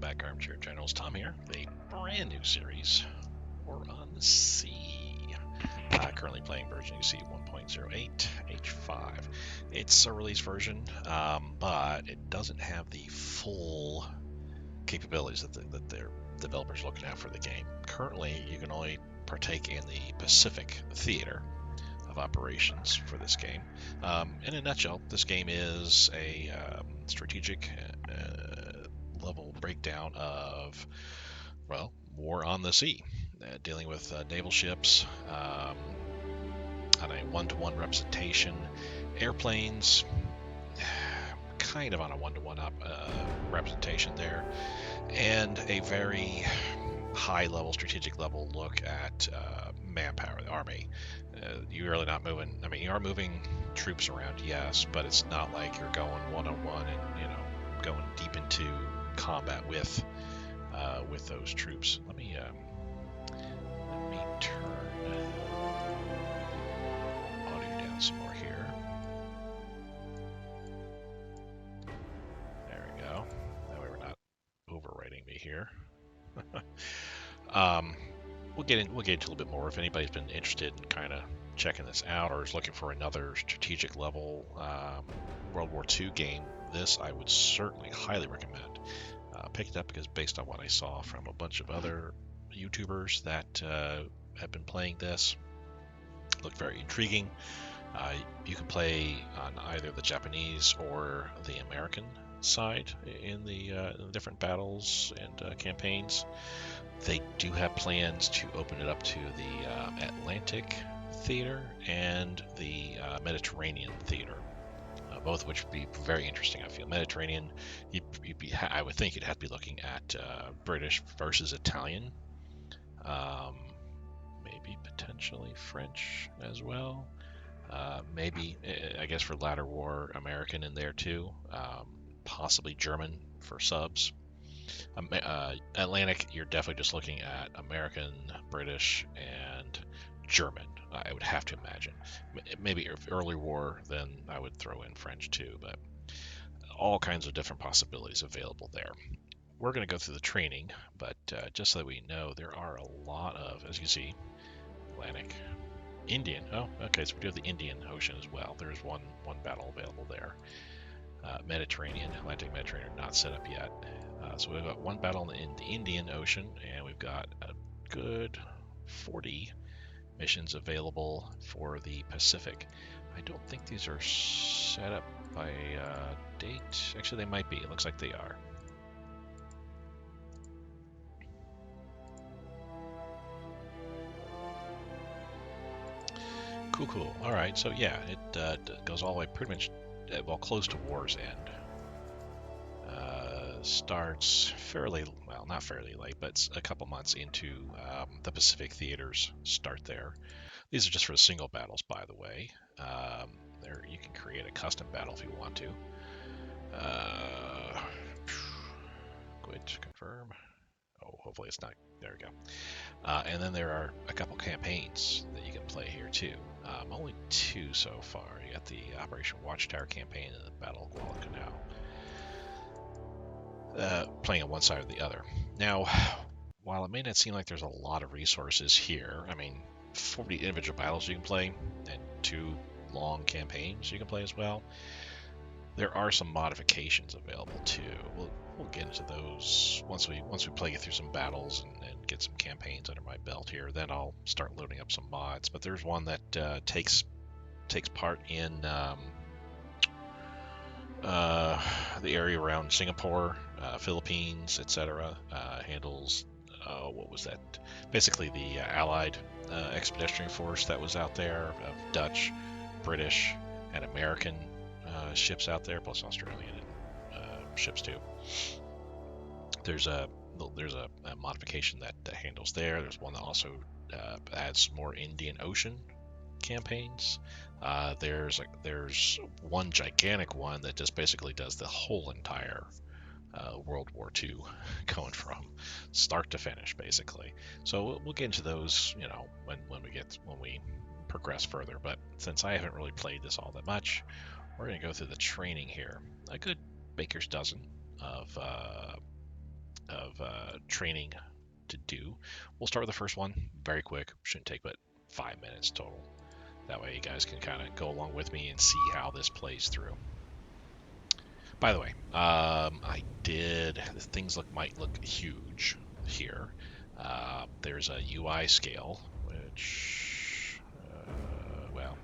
Welcome back, Armchair Generals. Tom here with a brand new series, War on the Sea. Currently playing version Sea 1.08 H5. It's a release version, but it doesn't have the full capabilities that their developers are looking at for the game. Currently, you can only partake in the Pacific theater of operations for this game. In a nutshell, this game is a strategic level breakdown of, well, war on the sea, dealing with naval ships on a one-to-one representation, airplanes, kind of on a one-to-one representation there, and a very high-level, strategic level look at manpower, the army. You're really not moving. I mean, you are moving troops around, yes, but it's not like you're going one-on-one and going deep into combat with those troops. Let me turn audio down some more here. There we go. That way we're not overwriting me here. We'll get into a little bit more if anybody's been interested in kind of checking this out or is looking for another strategic level World War II game. This I would certainly highly recommend. Picked it up because based on what I saw from a bunch of other YouTubers that have been playing this, it looked very intriguing. You can play on either the Japanese or the American side in the different battles and campaigns. They do have plans to open it up to the Atlantic theater and the Mediterranean theater, both of which would be very interesting. I feel Mediterranean, I would think you'd have to be looking at British versus Italian, maybe potentially French as well. Maybe, I guess for latter war, American in there too. Possibly German for subs. Atlantic, you're definitely just looking at American, British, and German. I would have to imagine. Maybe if early war, then I would throw in French too, but all kinds of different possibilities available there. We're going to go through the training, but just so that we know, there are a lot of, as you see, Atlantic, Indian. Oh, okay, so we do have the Indian Ocean as well. There's one battle available there. Mediterranean, Atlantic, Mediterranean not set up yet. So we've got one battle in the Indian Ocean, and we've got a good 40 missions available for the Pacific. I don't think these are set up by date. Actually, they might be. It looks like they are. Cool. All right, so yeah, it goes all the way pretty much, well, close to war's end. Starts fairly, well, not fairly late, but it's a couple months into the Pacific theaters start there. These are just for the single battles, by the way. There, you can create a custom battle if you want to. Go ahead to confirm. Oh, hopefully it's not. There we go. And then there are a couple campaigns that you can play here too. Only two so far. You got the Operation Watchtower campaign and the Battle of Guadalcanal. Playing on one side or the other. Now, while it may not seem like there's a lot of resources here, I mean, 40 individual battles you can play and 2 long campaigns you can play as well. There are some modifications available too. We'll get into those once we play through some battles and get some campaigns under my belt here. Then I'll start loading up some mods. But there's one that takes part in the area around Singapore, Philippines, etc. Handles, what was that? Basically the Allied expeditionary force that was out there of Dutch, British, and American ships out there, plus Australian ships too. There's a modification that handles there. There's one that also adds more Indian Ocean campaigns. There's one gigantic one that just basically does the whole entire World War II, going from start to finish, basically. So we'll get into those, when we progress further. But since I haven't really played this all that much, we're going to go through the training here. A good baker's dozen of of training to do. We'll start with the first one, very quick. Shouldn't take but 5 minutes total. That way you guys can kind of go along with me and see how this plays through. By the way, things might look huge here. There's a UI scale, which, well,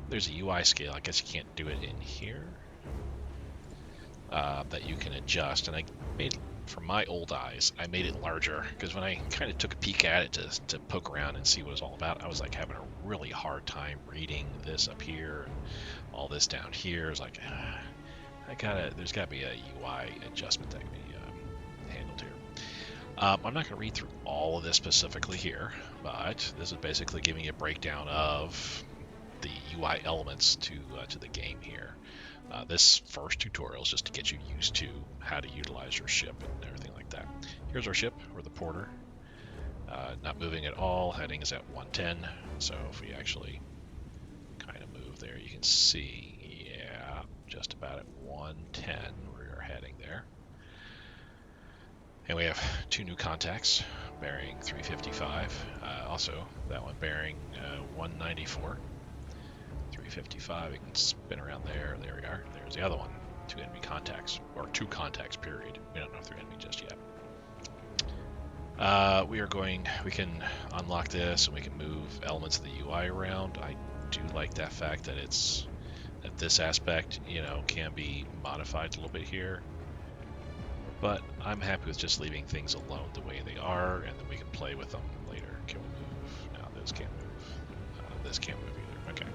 there's a UI scale. I guess you can't do it in here. That you can adjust, and I made, for my old eyes, I made it larger because when I kind of took a peek at it to poke around and see what it's all about, I was like having a really hard time reading this up here and all this down here. It's like there's got to be a UI adjustment that can be handled here. I'm not going to read through all of this specifically here, but this is basically giving you a breakdown of the UI elements to the game here. This first tutorial is just to get you used to how to utilize your ship and everything like that. Here's our ship, or the porter. Not moving at all, heading is at 110, so if we actually kind of move there, you can see, yeah, just about at 110 we're heading there. And we have 2 new contacts, bearing 355, also that one bearing 194. 355, we can spin around there. There we are. There's the other one. 2 enemy contacts, or 2 contacts, period. We don't know if they're enemy just yet. We can unlock this and we can move elements of the UI around. I do like that fact that that this aspect, can be modified a little bit here. But I'm happy with just leaving things alone the way they are, and then we can play with them later. Can we move? No, this can't move. This can't move either. Okay.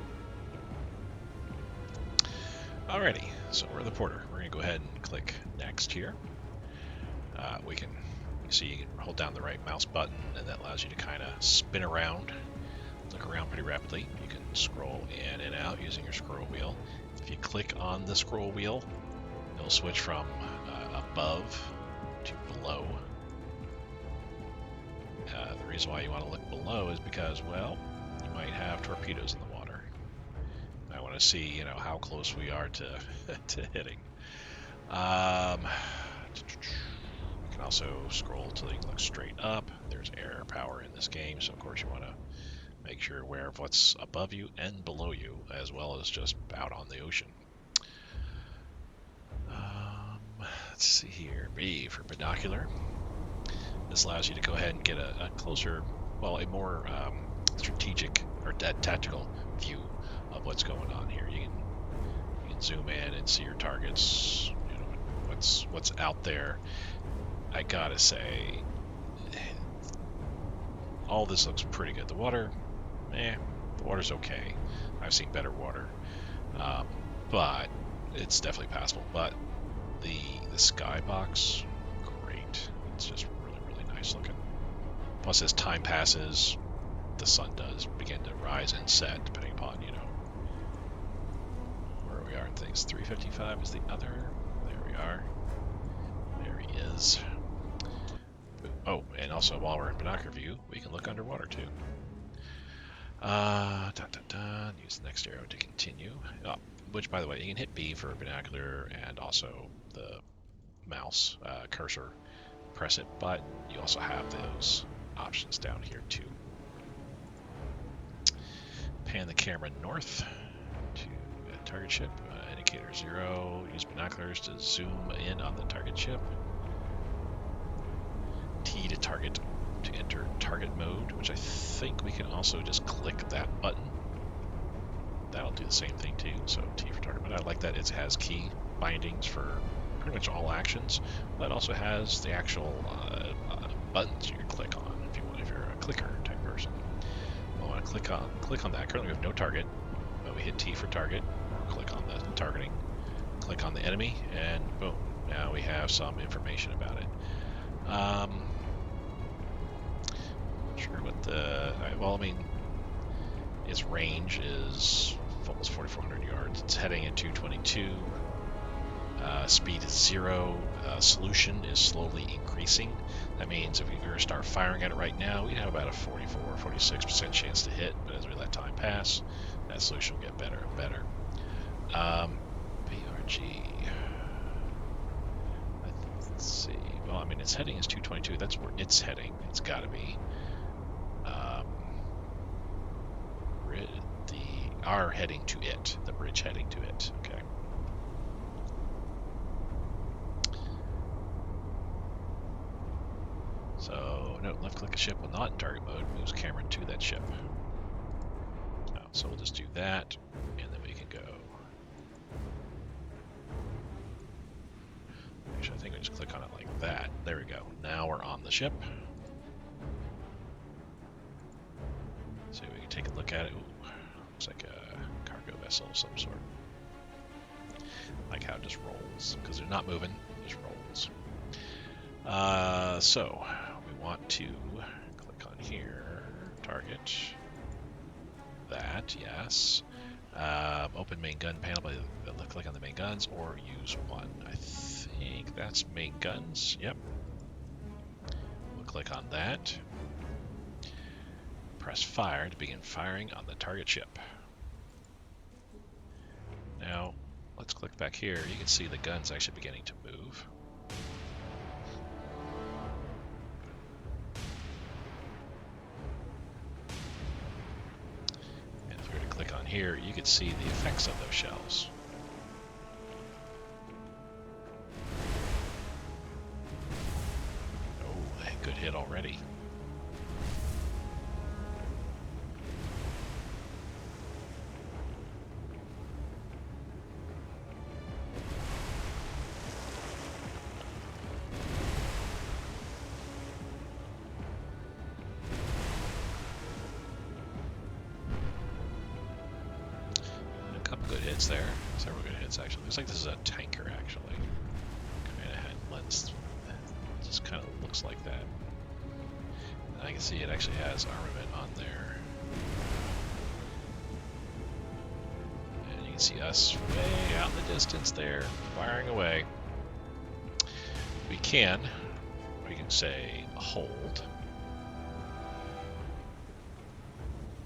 Alrighty, so we're the porter. We're going to go ahead and click next here. You see you can hold down the right mouse button, and that allows you to kind of spin around, look around pretty rapidly. You can scroll in and out using your scroll wheel. If you click on the scroll wheel, it'll switch from above to below. The reason why you want to look below is because, well, you might have torpedoes in the water. I want to see, how close we are to hitting. You can also scroll till you can look straight up. There's air power in this game, so of course you want to make sure you're aware of what's above you and below you, as well as just out on the ocean. Let's see here. B for binocular. This allows you to go ahead and get a closer, well, a more strategic or tactical view of what's going on here. You can zoom in and see your targets. What's out there. I gotta say, all this looks pretty good. The water's okay. I've seen better water, but it's definitely passable. But the skybox, great. It's just really, really nice looking. Plus, as time passes, the sun does begin to rise and set, depending upon, where we are and things. 355 is the other. There we are. There he is. Oh, and also while we're in binocular view, we can look underwater too. Use the next arrow to continue. Which, by the way, you can hit B for binocular and also the mouse cursor. Press it, but you also have those options down here too. Pan the camera north to target ship. Indicator 0. Use binoculars to zoom in on the target ship. T to enter target mode, which I think we can also just click that button. That'll do the same thing too. So T for target mode. I like that it has key bindings for pretty much all actions. But it also has the actual buttons you can click on if you're a clicker type person. We'll want to click on that. Currently we have no target, but we hit T for target. Or click on the targeting. Click on the enemy, and boom. Now we have some information about it. Not sure what its range is almost 4,400 yards. It's heading at 222. Speed is 0. Solution is slowly increasing. That means if we were to start firing at it right now, we'd have about a 44-46% chance to hit, but as we let time pass, that solution will get better and better. BRG. Let's see. Well, I mean, its heading is 222. That's where it's heading. It's got to be. Our heading to it. The bridge heading to it. Okay. So, no, left-click a ship when not in target mode. Moves Cameron to that ship. So we'll just do that, and then we can go. Actually, I think we just click on it like that. There we go. Now we're on the ship. So we can take a look at it. Ooh, looks like a cargo vessel of some sort. Like how it just rolls, because they're not moving, it just rolls. So we want to click on here, target. That, yes. Open main gun panel by click on the main guns or use one. I think that's main guns. Yep. We'll click on that. Press fire to begin firing on the target ship. Now, let's click back here. You can see the guns actually beginning to move. Click on here, you can see the effects of those shells. Oh, good hit already. Good hits there. Several good hits actually. Looks like this is a tanker actually. Kind of had lens. It just kind of looks like that. And I can see it actually has armament on there. And you can see us way out in the distance there, firing away. We can say hold.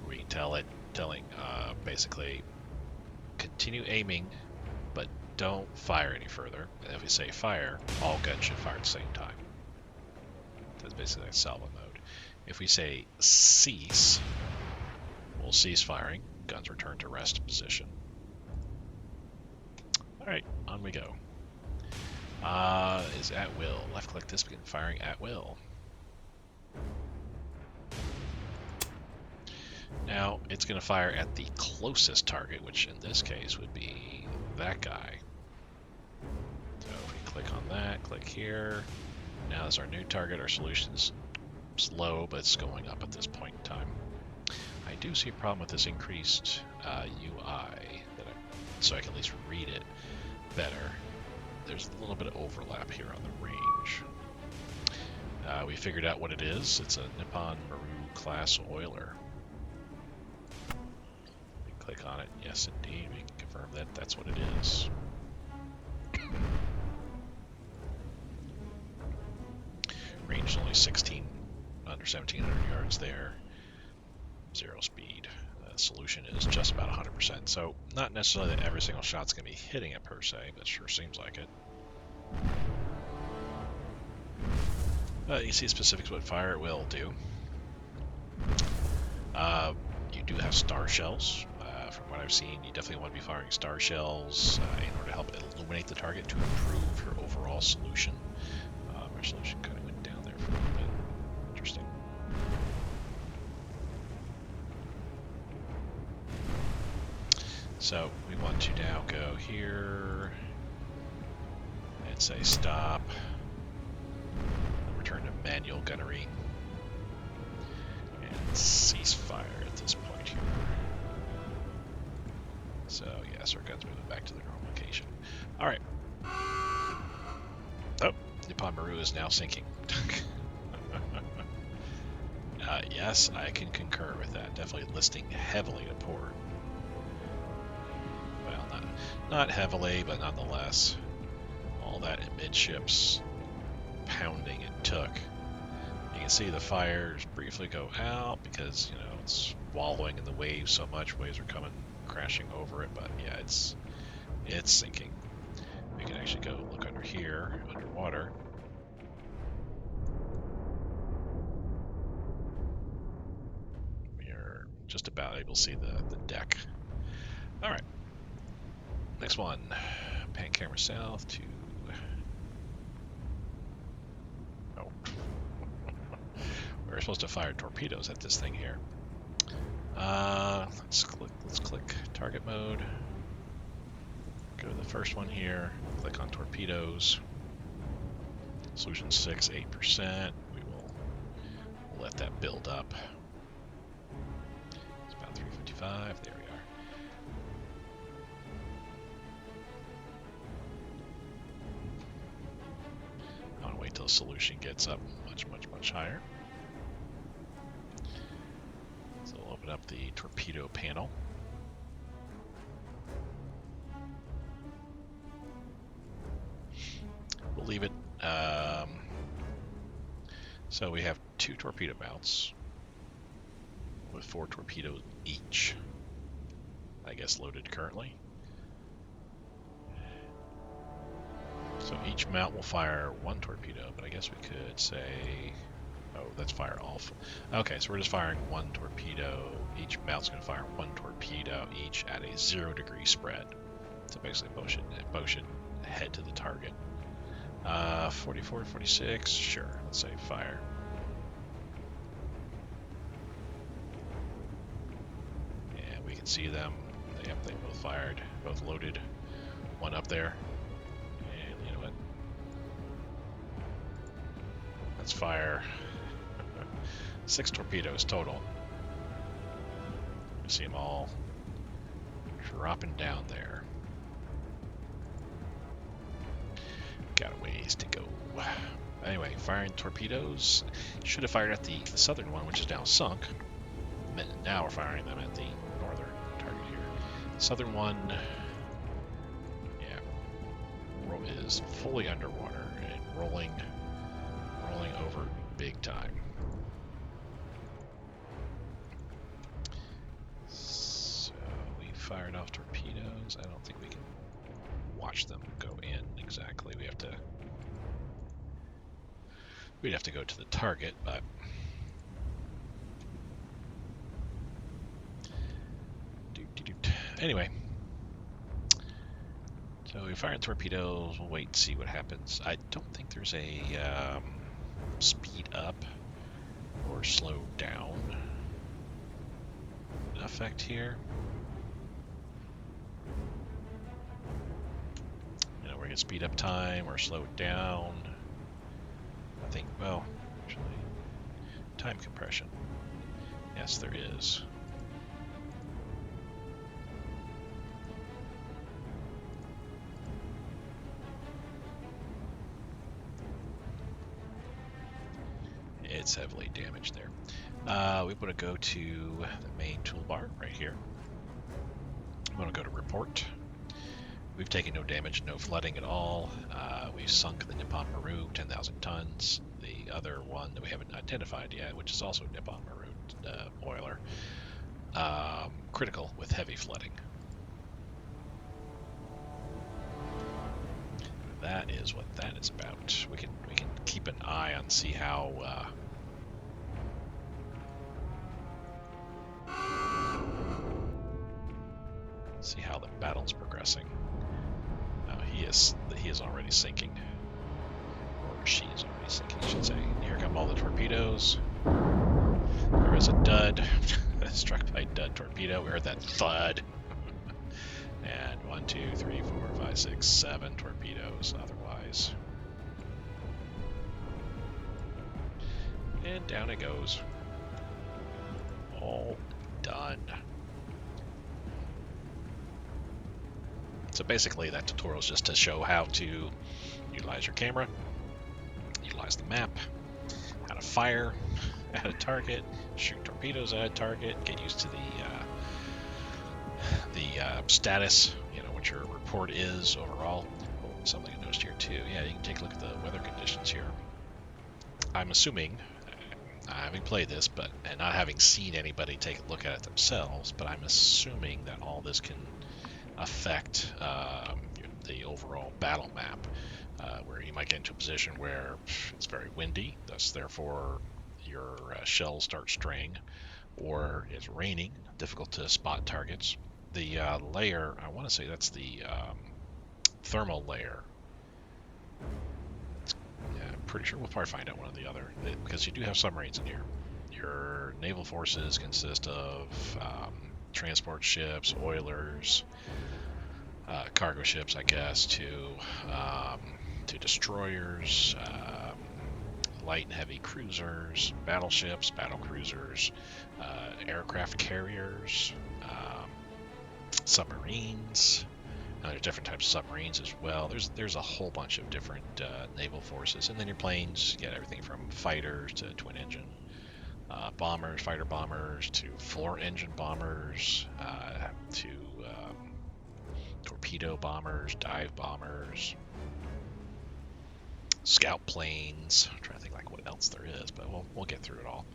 We can telling basically continue aiming, but don't fire any further. And if we say fire, all guns should fire at the same time. That's basically like salvo mode. If we say cease, we'll cease firing. Guns return to rest position. Alright, on we go. Is at will. Left click this, begin firing at will. Now, it's going to fire at the closest target, which in this case would be that guy. So if we click on that, click here. Now there's our new target. Our solution is slow, but it's going up at this point in time. I do see a problem with this increased UI, so I can at least read it better. There's a little bit of overlap here on the range. We figured out what it is. It's a Nippon Maru class oiler. Click on it. Yes, indeed. We can confirm that that's what it is. Range is only 16, under 1,700 yards there. Zero speed. Solution is just about 100%. So not necessarily that every single shot's going to be hitting it per se, but it sure seems like it. You see specifics what fire it will do. You do have star shells. From what I've seen, you definitely want to be firing star shells in order to help illuminate the target to improve your overall solution. Our solution kind of went down there for a little bit. Interesting. So we want to now go here and say stop. And return to manual gunnery and cease fire at this point here. So yes, our gun's moving back to their normal location. All right. Oh, Nippon Maru is now sinking. Yes, I can concur with that. Definitely listing heavily to port. Well, not heavily, but nonetheless, all that amidships pounding it took. You can see the fires briefly go out because it's wallowing in the waves so much. Waves are coming crashing over it, but yeah, it's sinking. We can actually go look under here, underwater. just about able to see the deck. All right. Next one. Pan camera south to... Oh. We were supposed to fire torpedoes at this thing here. Let's click target mode. Go to the first one here. Click on torpedoes. Solution 6, 8%. We will let that build up. It's about 355. There we are. I want to wait till the solution gets up much higher. So we'll open up the torpedo panel. We'll leave it. So we have 2 torpedo mounts with 4 torpedoes each, I guess, loaded currently. So each mount will fire 1 torpedo, but I guess we could say, oh, that's fire off. Okay, so we're just firing 1 torpedo. Each mount's going to fire 1 torpedo each at a 0-degree spread. So basically motion head to the target. 44, 46, sure, let's say fire. And we can see them. Yep, they both fired, both loaded. 1 up there. And you know what? Let's fire 6 torpedoes total. You see them all dropping down there. Got a ways to go. Anyway, firing torpedoes. Should have fired at the southern one, which is now sunk. Now we're firing them at the northern target here. Southern one, yeah, is fully underwater and rolling over big time. So we fired off torpedoes. I don't think we can watch them go in exactly. We'd have to go to the target, but anyway. So we fire torpedoes. We'll wait and see what happens. I don't think there's a speed up or slow down effect here. You know, we're gonna speed up time or slow it down. I think, well, actually, time compression. Yes, there is. It's heavily damaged there. We want to go to the main toolbar right here. We want to go to report. We've taken no damage, no flooding at all. We've sunk the Nippon Maru, 10,000 tons. The other one that we haven't identified yet, which is also Nippon Maru boiler, critical with heavy flooding. That is what that is about. We can keep an eye on, see how the battle's progressing. He is already sinking, or she is already sinking, I should say. Here come all the torpedoes. There is a dud, struck by a dud torpedo. We heard that thud. And 1, 2, 3, 4, 5, 6, 7 torpedoes otherwise. And down it goes. All done. So basically that tutorial is just to show how to utilize your camera, utilize the map, how to fire at a target, shoot torpedoes at a target, get used to the status, you know, what your report is overall. Oh, something I noticed here too. Yeah, you can take a look at the weather conditions here. I'm assuming, having played this, and not having seen anybody take a look at it themselves, but I'm assuming that all this can affect the overall battle map, where you might get into a position where it's very windy, thus therefore your shells start straying, or it's raining, difficult to spot targets. The layer, I want to say that's the thermal layer. Yeah, I'm pretty sure we'll probably find out one or the other, because you do have submarines in here. Your naval forces consist of transport ships, oilers, cargo ships, I guess, to destroyers, light and heavy cruisers, battleships, battle cruisers, aircraft carriers, submarines. There's different types of submarines as well. There's a whole bunch of different naval forces, and then your planes get everything from fighters to twin engine bombers, fighter bombers, to four engine bombers, to torpedo bombers, dive bombers, scout planes. I'm trying to think like what else there is, but we'll get through it all.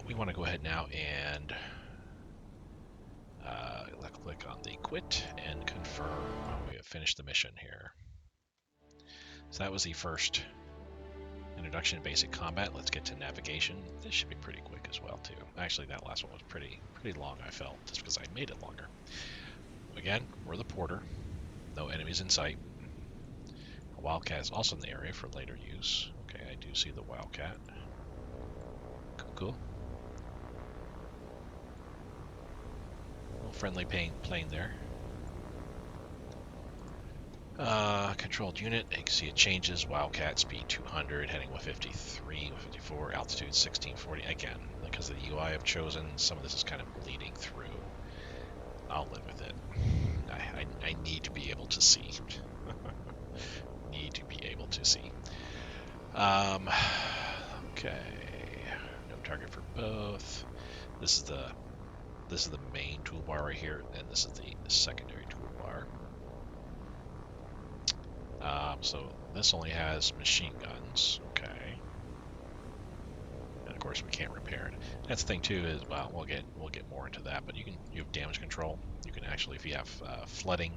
We want to go ahead now and left click on the quit and confirm. We have finished the mission here. So that was the first introduction to basic combat. Let's get to navigation. This should be pretty quick as well too. Actually, that last one was pretty long, I felt, just because I made it longer. Again, we're the porter. No enemies in sight. A wildcat is also in the area for later use. Okay, I do see the wildcat. Cool. Little friendly plane there. Controlled unit, you can see it changes. Wildcat speed 200, heading 153, 154, altitude 1640. Again, because of the UI I've chosen, some of this is kind of bleeding through. I'll live with it. I need to be able to see. Need to be able to see. Okay. No target for both. This is the main toolbar right here, and this is the secondary toolbar. So this only has machine guns. Okay. And of course we can't repair it. That's the thing too is, well, we'll get more into that, but you have damage control. You can actually, if you have flooding,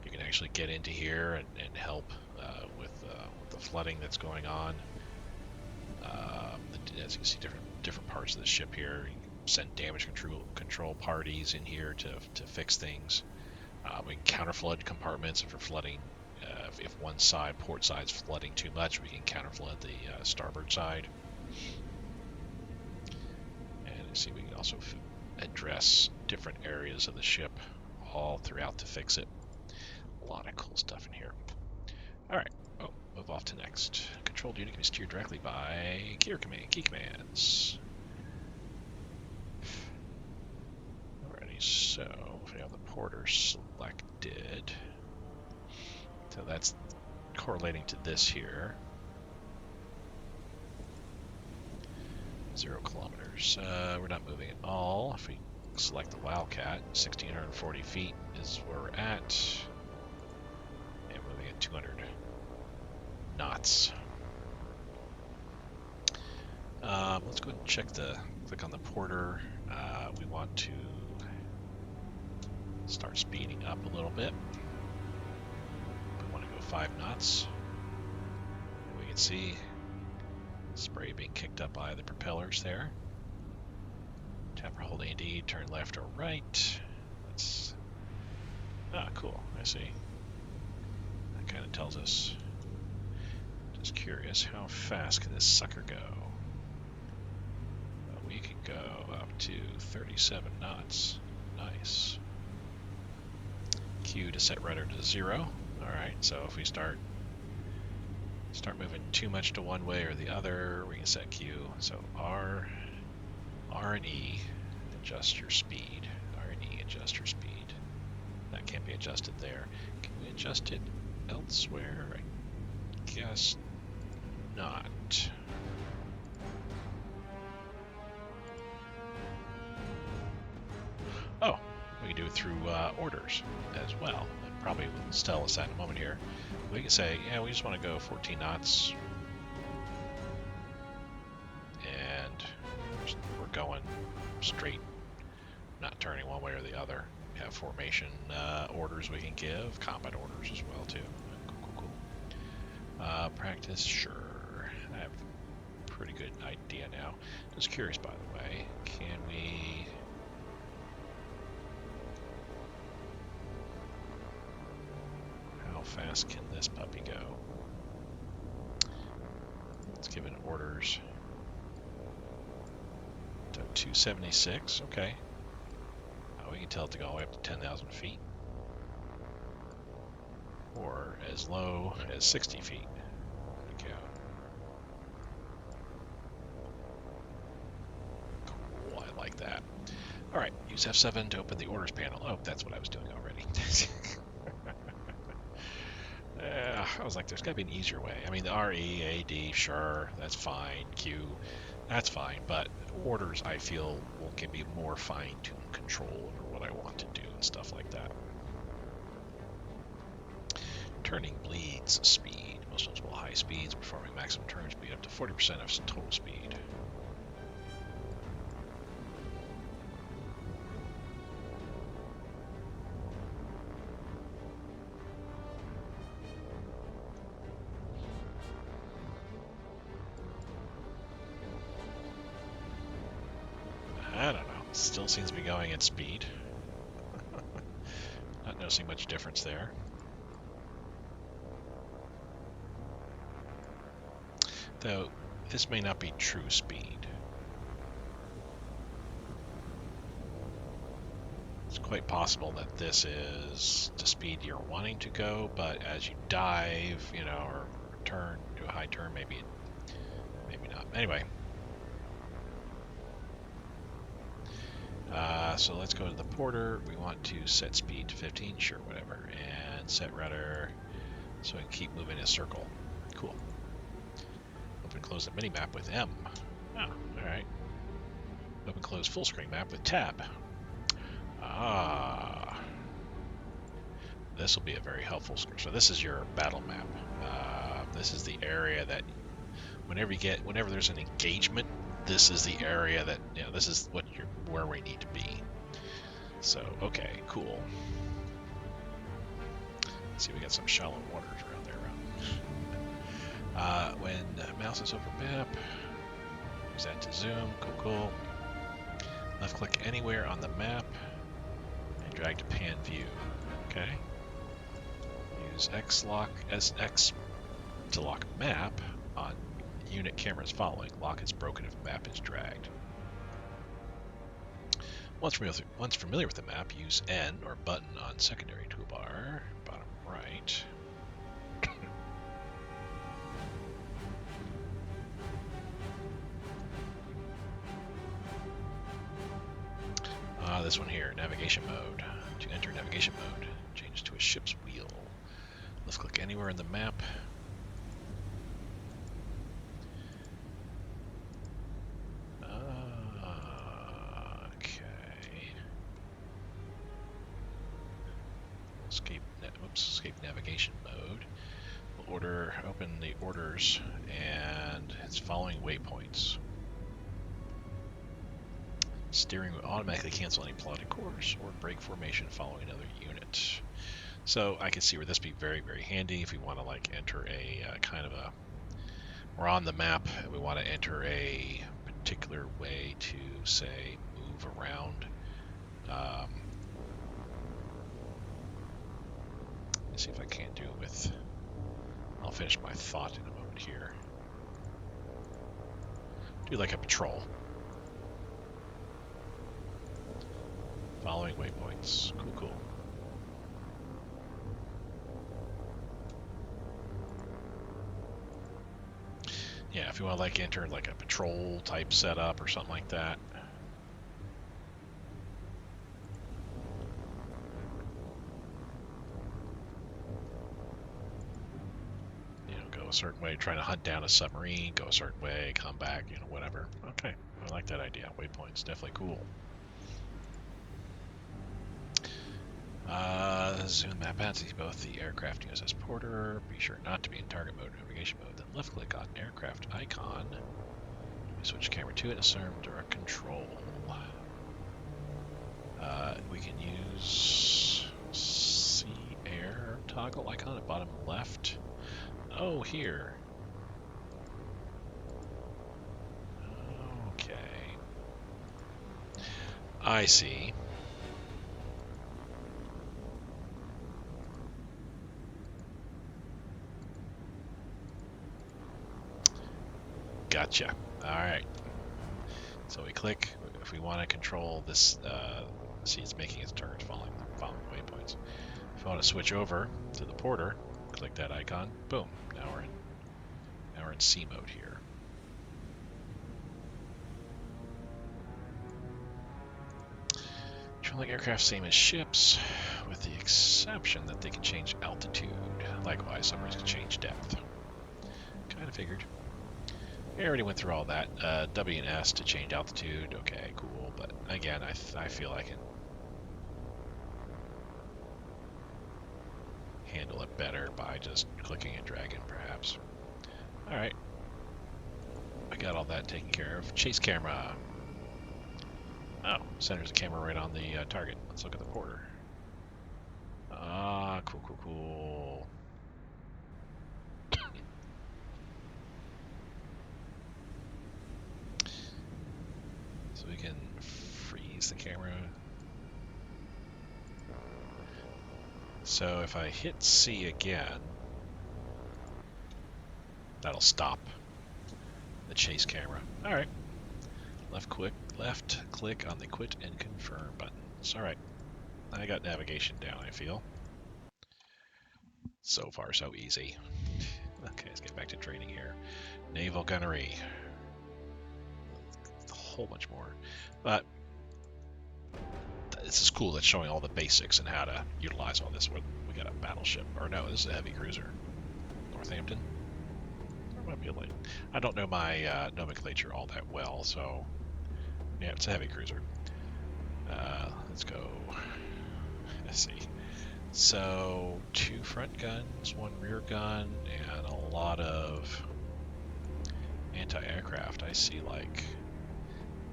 you can actually get into here and help with the flooding that's going on. As you can see, different parts of the ship here. You can send damage control parties in here to fix things. We can counter flood compartments if we're flooding. If one port side's flooding too much, we can counter flood the starboard side. And you see, we can also address different areas of the ship all throughout to fix it. A lot of cool stuff in here. All right. Oh, move off to next. Controlled unit can be steered directly by key commands. Alrighty, so we have the porter selected. So that's correlating to this here. 0 kilometers. We're not moving at all. If we select the Wildcat, 1,640 feet is where we're at. And moving at 200 knots. Let's go ahead and click on the porter. We want to start speeding up a little bit. We want to go 5 knots. And we can see spray being kicked up by the propellers there. Tap or hold A&D, turn left or right. That's cool. I see. That kind of tells us. Just curious, how fast can this sucker go? We can go up to 37 knots. Nice. Q to set rudder to 0. All right. So if we start moving too much to one way or the other, we can set Q. So R and E, adjust your speed. R and E, adjust your speed. That can't be adjusted there. Can we adjust it elsewhere? I guess not. Oh, we can do it through orders as well. It probably will tell us that in a moment here. We can say, yeah, we just want to go 14 knots. And we're going straight, not turning one way or the other. We have formation orders we can give, combat orders as well too. Cool. Practice, sure. I have a pretty good idea now. Just curious, by the way, can we fast can this puppy go? Let's give it orders. To 276, okay. We can tell it to go all the way up to 10,000 feet. Or as low as 60 feet. There we go. Cool, I like that. Alright, use F7 to open the orders panel. Oh, that's what I was doing already. I was like, there's got to be an easier way. I mean, the RE, AD, sure, that's fine. Q, that's fine. But orders, I feel, will give me more fine-tuned control over what I want to do and stuff like that. Turning bleeds speed. Most notable high speeds, performing maximum turn speed up to 40% of total speed. I don't know. Still seems to be going at speed. Not noticing much difference there. Though, this may not be true speed. It's quite possible that this is the speed you're wanting to go, but as you dive, you know, or turn, do a high turn, maybe not. Anyway. So let's go to the porter. We want to set speed to 15, sure, whatever. And set rudder so we can keep moving in a circle. Cool. Open close the mini map with M. Oh, alright. Open close full screen map with tab. Ah. This will be a very helpful screen. So this is your battle map. This is the area that whenever there's an engagement, this is the area that, you know, this is where we need to be. So, okay, cool. Let's see, we got some shallow waters around there. When mouse is over map, use that to zoom. Cool. Left click anywhere on the map and drag to pan view. Okay. Use SX to lock map on unit cameras following. Lock is broken if map is dragged. Once familiar with the map, use N or button on secondary toolbar, bottom right. This one here, navigation mode. To enter navigation mode, change to a ship's wheel. Let's click anywhere in the map. Escape navigation mode. We'll open the orders, and it's following waypoints. Steering will automatically cancel any plotted course or break formation following another unit. So I can see where this be very, very handy if we want to like enter a we're on the map and we want to enter a particular way to say move around. Let's see if I can't do it with. I'll finish my thought in a moment here. Do like a patrol. Following waypoints. Cool. Yeah, if you want to like enter like a patrol type setup or something like that. A certain way, trying to hunt down a submarine, go a certain way, come back, you know, whatever. Okay, I like that idea. Waypoints, definitely cool. Zoom map out, see both the aircraft and USS Porter. Be sure not to be in target mode, navigation mode. Then left click on aircraft icon. Switch camera to it and assume direct control. We can use Sea Air toggle icon at bottom left. Oh, here. Okay. I see. Gotcha. All right. So we click if we want to control this. See, it's making its turns following the waypoints. If I want to switch over to the porter, click that icon. Boom. Now we're in C mode here. Controlling aircraft same as ships, with the exception that they can change altitude. Likewise, submarines can change depth. Kind of figured. We already went through all that. W and S to change altitude. Okay, cool. But again, I feel I can handle it better by just clicking and dragging, perhaps. All right. I got all that taken care of. Chase camera. Oh, centers the camera right on the target. Let's look at the porter. Ah, cool, cool, cool. So we can freeze the camera. So if I hit C again, that'll stop the chase camera. All right. Left click on the quit and confirm buttons. All right. I got navigation down, I feel. So far, so easy. Okay, let's get back to training here. Naval gunnery. A whole bunch more. But this is cool. That's showing all the basics and how to utilize all this. We got a battleship. Or no, this is a heavy cruiser. Northampton. Or might be a late. I don't know my nomenclature all that well, so yeah, it's a heavy cruiser. Let's go. Let's see. So 2 front guns, 1 rear gun, and a lot of anti-aircraft. I see like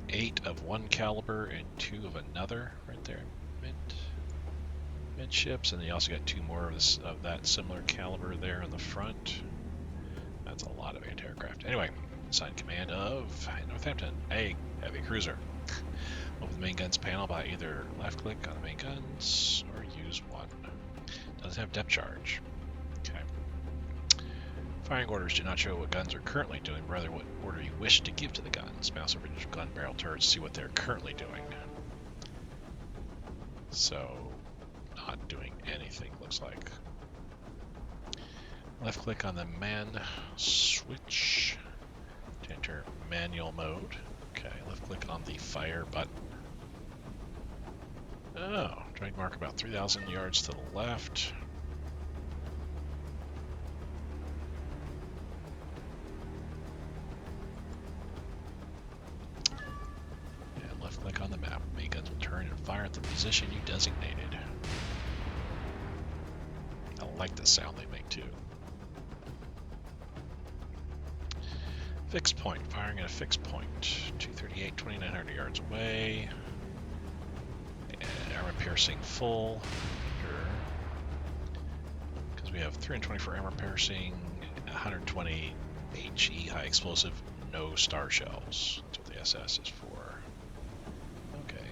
8 of one caliber and 2 of another right there. Midships, and then you also got 2 more of that similar caliber there in the front. That's a lot of anti-aircraft. Anyway, assign command of Northampton, a heavy cruiser. Open the main guns panel by either left click on the main guns or use 1. Doesn't have depth charge. Okay. Firing orders do not show what guns are currently doing, rather what order you wish to give to the guns. Mouse over each gun barrel turrets to see what they're currently doing. So, not doing anything, looks like. Left click on the man switch to enter manual mode. Okay, left click on the fire button. Oh, drag mark about 3,000 yards to the left. And left click on the map. Main guns will turn and fire at the position you designated. I like the sound they make too. Fixed point, firing at a fixed point. 238, 2,900 yards away. And armor piercing full. Because we have 324 armor piercing, 120 HE high explosive, no star shells. That's what the SS is for. Okay.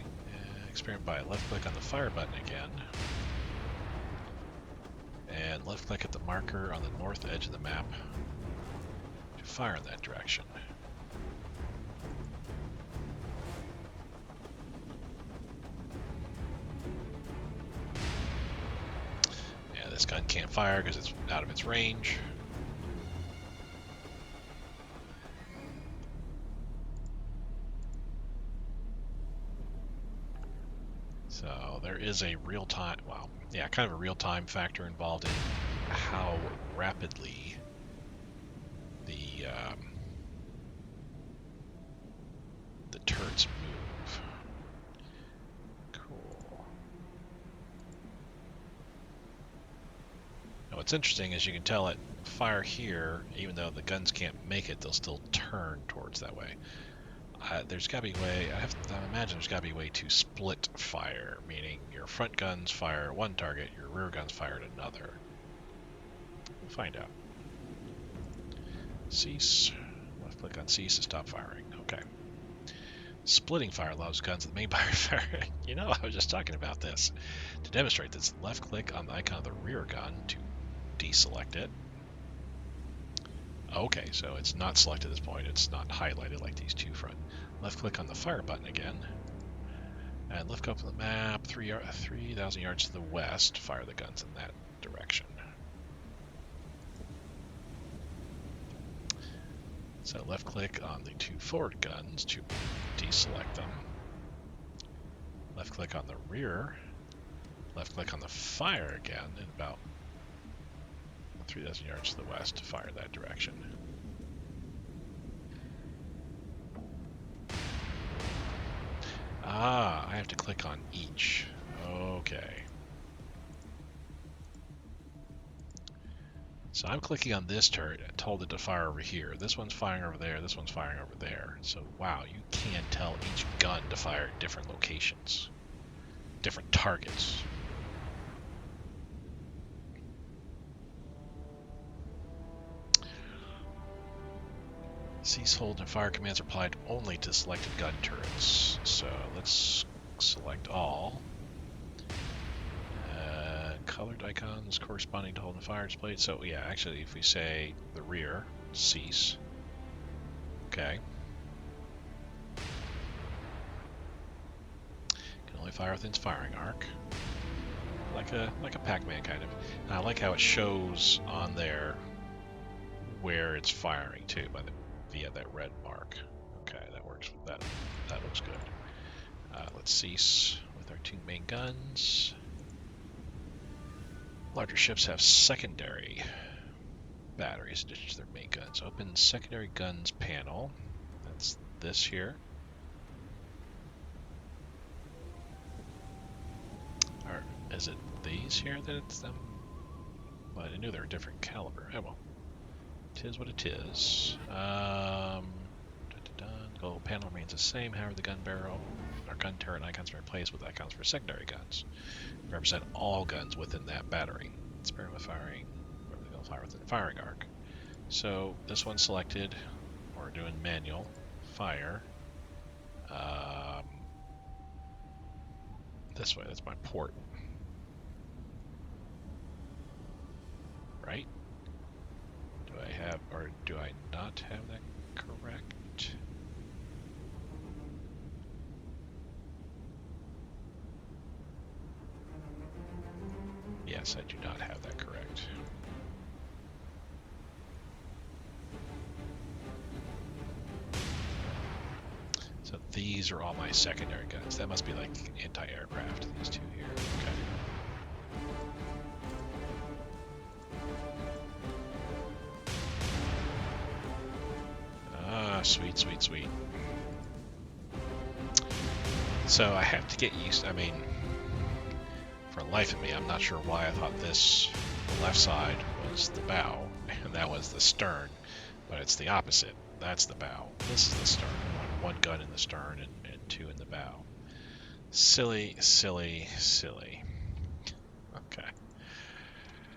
Experiment by left click on the fire button again. And left click at the marker on the north edge of the map. Fire in that direction. Yeah, this gun can't fire because it's out of its range. So there is a real-time, well, yeah, kind of a real-time factor involved in how rapidly the turrets move. Cool. Now what's interesting is you can tell it fire here, even though the guns can't make it, they'll still turn towards that way. There's got to be a way, I imagine there's got to be a way to split fire, meaning your front guns fire at one target, your rear guns fire at another. We'll find out. Cease. Left click on cease to stop firing. Okay. Splitting fire allows guns with the main fire. You know, I was just talking about this. To demonstrate this, left click on the icon of the rear gun to deselect it. Okay, so it's not selected at this point. It's not highlighted like these two front. Left click on the fire button again. And lift up the map 3,000 yards to the west. Fire the guns in that direction. So left click on the two forward guns to deselect them. Left click on the rear. Left click on the fire again in about 3,000 yards to the west to fire that direction. Ah, I have to click on each. Okay. So I'm clicking on this turret and told it to fire over here. This one's firing over there, this one's firing over there. So wow, you can tell each gun to fire at different locations, different targets. Cease, hold, and fire commands are applied only to selected gun turrets. So let's select all. Colored icons corresponding to hold and fire displayed. So yeah, actually if we say the rear, cease. Okay. Can only fire within its firing arc. Like a Pac-Man kind of. And I like how it shows on there where it's firing too via that red mark. Okay, that works. That looks good. Let's cease with our two main guns. Larger ships have secondary batteries attached to their main guns. Open secondary guns panel. That's this here. Or is it these here that it's them? Well, I knew they were different caliber. Oh well. It is what it is. Global panel remains the same. However, the gun barrel or gun turret icons are replaced with icons for secondary guns. Represent all guns within that battery. Experiment with firing. They'll fire within the firing arc. So this one's selected. We're doing manual fire. This way. That's my port. Right? Do I have, or do I not have that correct? Yes, I do not have that correct. So these are all my secondary guns. That must be like anti-aircraft, these two here. Okay. Ah, sweet, sweet, sweet. So I have to get used, I mean, for the life of me, I'm not sure why I thought this, the left side, was the bow, and that was the stern, but it's the opposite. That's the bow. This is the stern. One gun in the stern and two in the bow. Silly, silly, silly. Okay.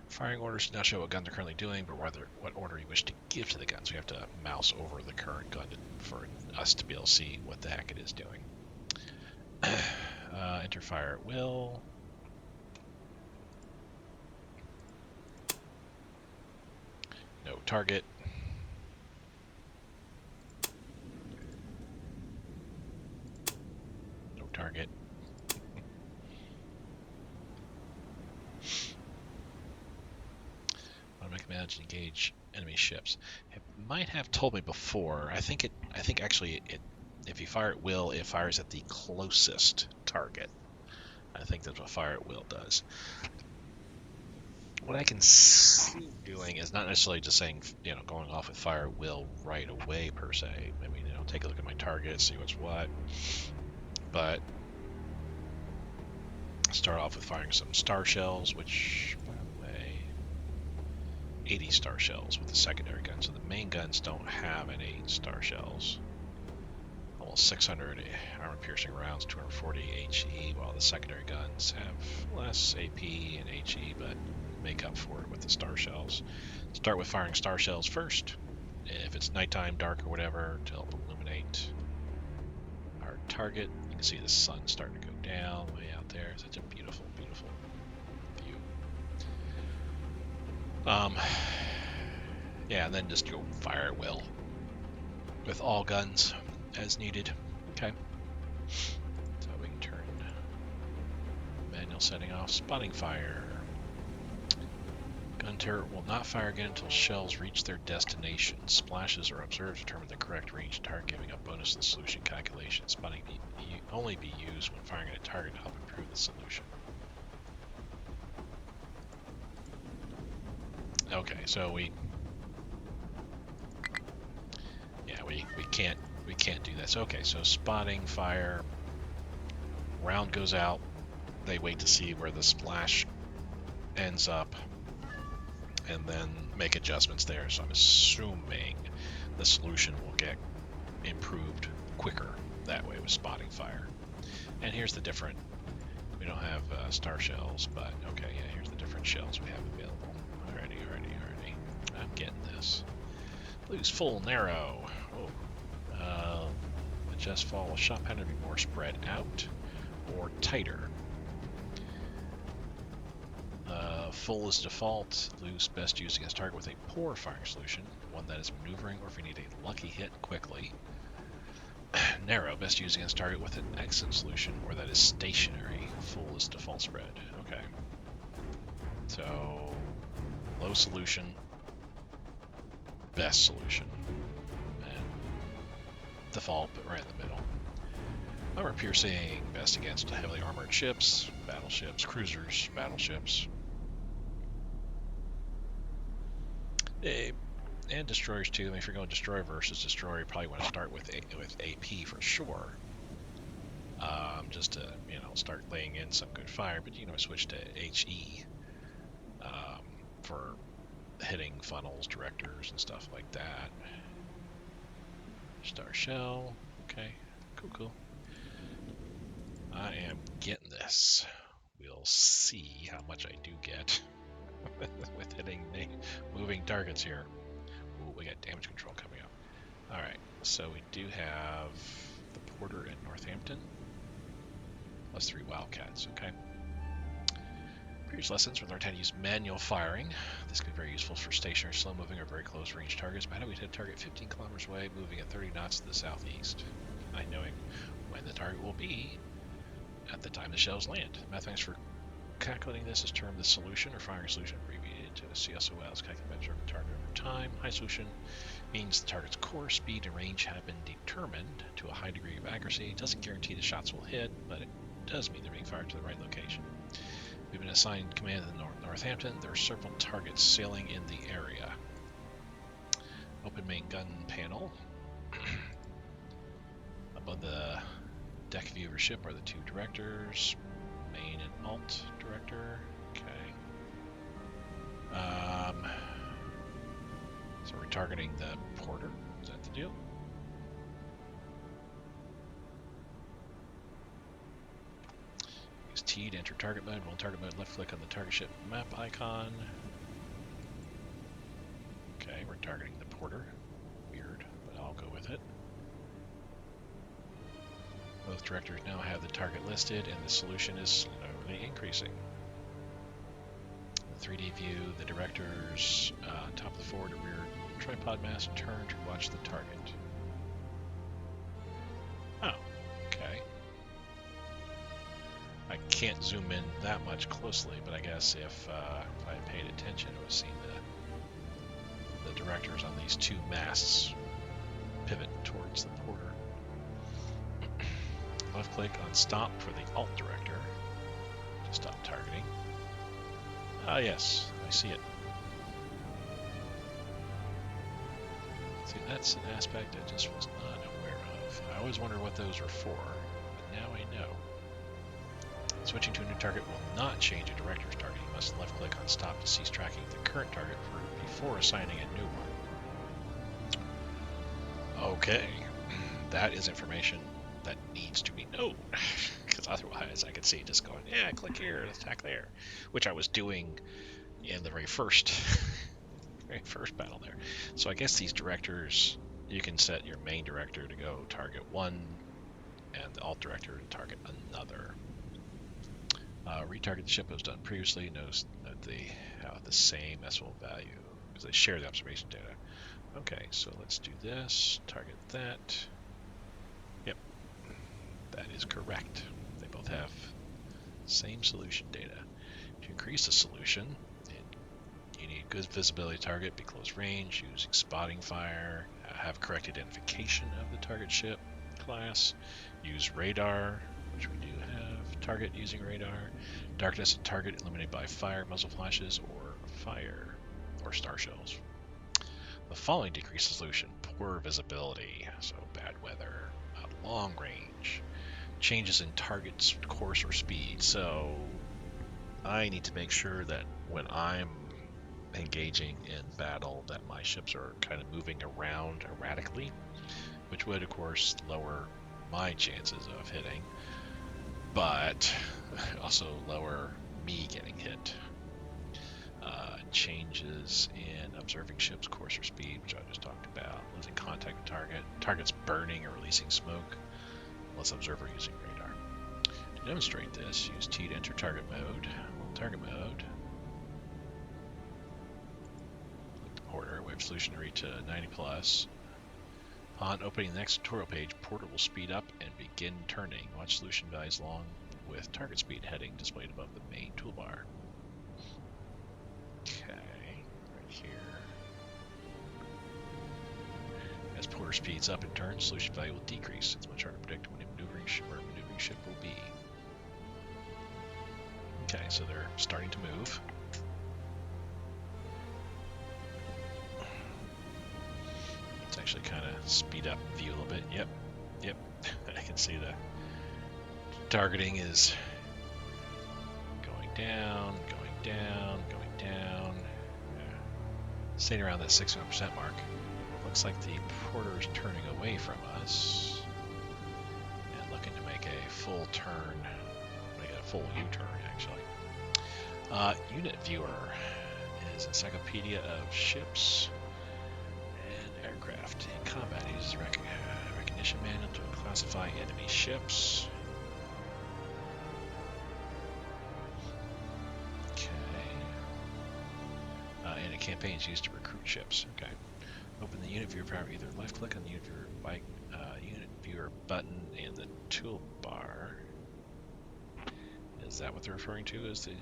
Firing orders now show what guns are currently doing, but what order you wish to give to the guns. We have to mouse over the current gun for us to be able to see what the heck it is doing. Enter fire at will. No target. No target. Automatic manage and engage enemy ships. It might have told me before. I think actually if you fire at will, it fires at the closest target. I think that's what fire at will does. What I can see doing is not necessarily just saying, going off with fire at will right away per se. I mean, take a look at my target, see what's what. But start off with firing some star shells, which, by the way, 80 star shells with the secondary gun. So the main guns don't have any star shells. Almost 600 armor-piercing rounds, 240 HE, while the secondary guns have less AP and HE, but make up for it with the star shells. Start with firing star shells first. If it's nighttime, dark, or whatever, to help illuminate our target. You can see the sun starting to go down way out there. Such a beautiful, beautiful view. Yeah, and then just go fire at will with all guns as needed. Okay. So we can turn manual setting off, spotting fire. Gun turret will not fire again until shells reach their destination. Splashes are observed to determine the correct range target, giving a bonus to the solution calculation. Spotting only be used when firing at a target to help improve the solution. Okay, so we can't do this. Okay, so spotting fire, round goes out. They wait to see where the splash ends up, and then make adjustments there. So I'm assuming the solution will get improved quicker that way with spotting fire. And here's the different. We don't have star shells, but okay, yeah, here's the different shells we have available. Alrighty. I'm getting this. Blue's full narrow. Oh. Adjust fall shot pattern to be more spread out or tighter. Full is default. Loose best used against target with a poor firing solution, one that is maneuvering or if you need a lucky hit quickly. Narrow best used against target with an excellent solution or that is stationary. Full is default spread. Okay. So low solution, best solution, and default, but right in the middle. Armor piercing, best against heavily armored ships, battleships, cruisers, battleships, and destroyers too. I mean, if you're going destroyer versus destroyer, you probably want to start with AP for sure, just to start laying in some good fire. But switch to HE for hitting funnels, directors, and stuff like that. Star shell, okay, cool. I am getting this. We'll see how much I do get with hitting moving targets here. Ooh, we got damage control coming up. Alright, so we do have the Porter at Northampton. Plus 3 Wildcats, okay. Previous lessons, we learned how to use manual firing. This could be very useful for stationary, slow-moving, or very close range targets. But how do we hit a target 15 kilometers away, moving at 30 knots to the southeast? Not knowing when the target will be at the time the shells land. Mathematics for calculating this is termed the solution or firing solution, abbreviated to CSOL. Calculate measure of the target over time. High solution means the target's course, speed, and range have been determined to a high degree of accuracy. It doesn't guarantee the shots will hit, but it does mean they're being fired to the right location. We've been assigned command of Northampton. There are several targets sailing in the area. Open main gun panel. Above the deck view of your ship are the 2 directors, main and alt director. Okay. So we're targeting the Porter. Is that the deal? Use T to enter target mode. While target mode, left click on the target ship map icon. Okay, we're targeting the Porter. Weird, but I'll go with it. Both directors now have the target listed, and the solution is slowly increasing. The 3D view, the directors, top of the forward and rear tripod mast turn to watch the target. Oh, okay. I can't zoom in that much closely, but I guess if I paid attention, it would seem the directors on these 2 masts pivot towards the Porter. Left click on stop for the alt director to stop targeting. Ah, yes, I see it. See, that's an aspect I just was not aware of. I always wondered what those were for, but now I know. Switching to a new target will not change a director's target. You must left click on stop to cease tracking the current target before assigning a new one. Okay, that is information that needs to be known, because otherwise I could see just going, yeah, click here, attack there, which I was doing in the very first battle there. So I guess these directors, you can set your main director to go target one, and the alt director to target another. Retarget the ship was done previously. Note the same SOL value. because they share the observation data. Okay, so let's do this. Target that. Yep, that is correct. They both have same solution data. To increase the solution, you need good visibility target, be close range, using spotting fire, have correct identification of the target ship class, use radar, which we do have, target using radar, darkness of target eliminated by fire, muzzle flashes, or fire, or star shells. The following decrease resolution: poor visibility, so bad weather, long range, changes in target's course or speed. So I need to make sure that when I'm engaging in battle that my ships are kind of moving around erratically, which would of course lower my chances of hitting, but also lower me getting hit. Changes in observing ship's course or speed, which I just talked about. Losing contact with target. Target's burning or releasing smoke. Unless observer using radar. To demonstrate this, use T to enter target mode. Target mode. Click the porter. Wave solution to reach 90 plus. Upon opening the next tutorial page, porter will speed up and begin turning. Watch solution values along with target speed heading displayed above the main toolbar. Okay, right here. As porter speeds up and turns, solution value will decrease. It's much harder to predict when a maneuvering ship will be. Okay, so they're starting to move. Let's actually kind of speed up view a little bit. Yep. I can see the targeting is going down, going down, going down. Yeah. Staying around that 61% mark. Looks like the porter is turning away from us and looking to make a full turn, make a full U-turn actually. Unit viewer is encyclopedia of ships and aircraft. In combat, it uses recognition manual to classify enemy ships. And a campaign is used to recruit ships. Okay. Open the unit viewer power. Either left click on the unit viewer button in the toolbar. Is that what they're referring to as the,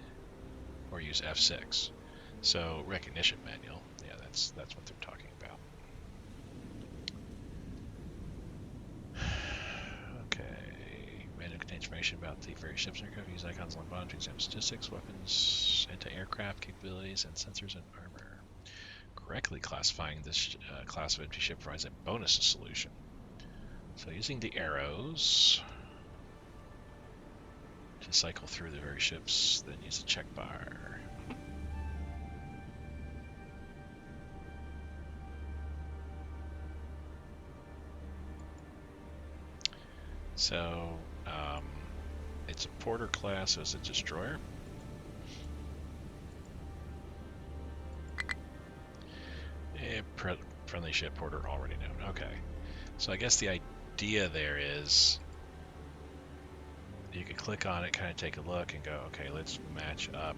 or use F6? So recognition manual. Yeah, that's what they're talking about. Okay. Manual contains information about the various ships and aircraft. Use icons along bottom to examine statistics, weapons, anti-aircraft capabilities, and sensors and armor. Correctly classifying this class of empty ship provides a bonus solution. So using the arrows to cycle through the various ships, then use the check bar. So it's a porter class, so it's a destroyer. Friendly ship, porter already known. Okay, so I guess the idea there is you could click on it, kind of take a look and go, okay, let's match up.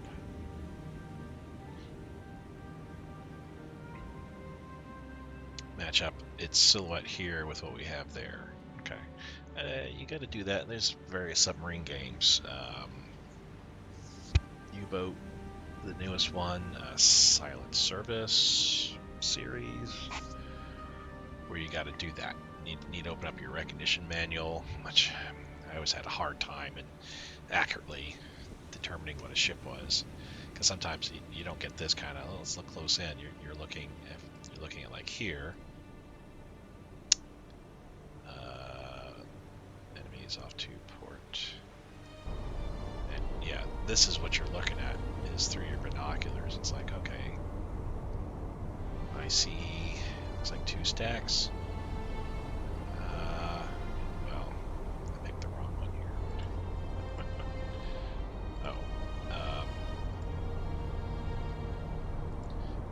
Match up its silhouette here with what we have there. Okay, you got to do that. There's various submarine games. U-boat, the newest one, Silent Service series, where you got to do that. You need to open up your recognition manual, which I always had a hard time in accurately determining what a ship was, because sometimes you don't get this kind of, oh, let's look close in. You're looking at like here, enemies off to port, and yeah, this is what you're looking at is through your binoculars. It's like, okay, I see, looks like 2 stacks. Well, I picked the wrong one here. Oh,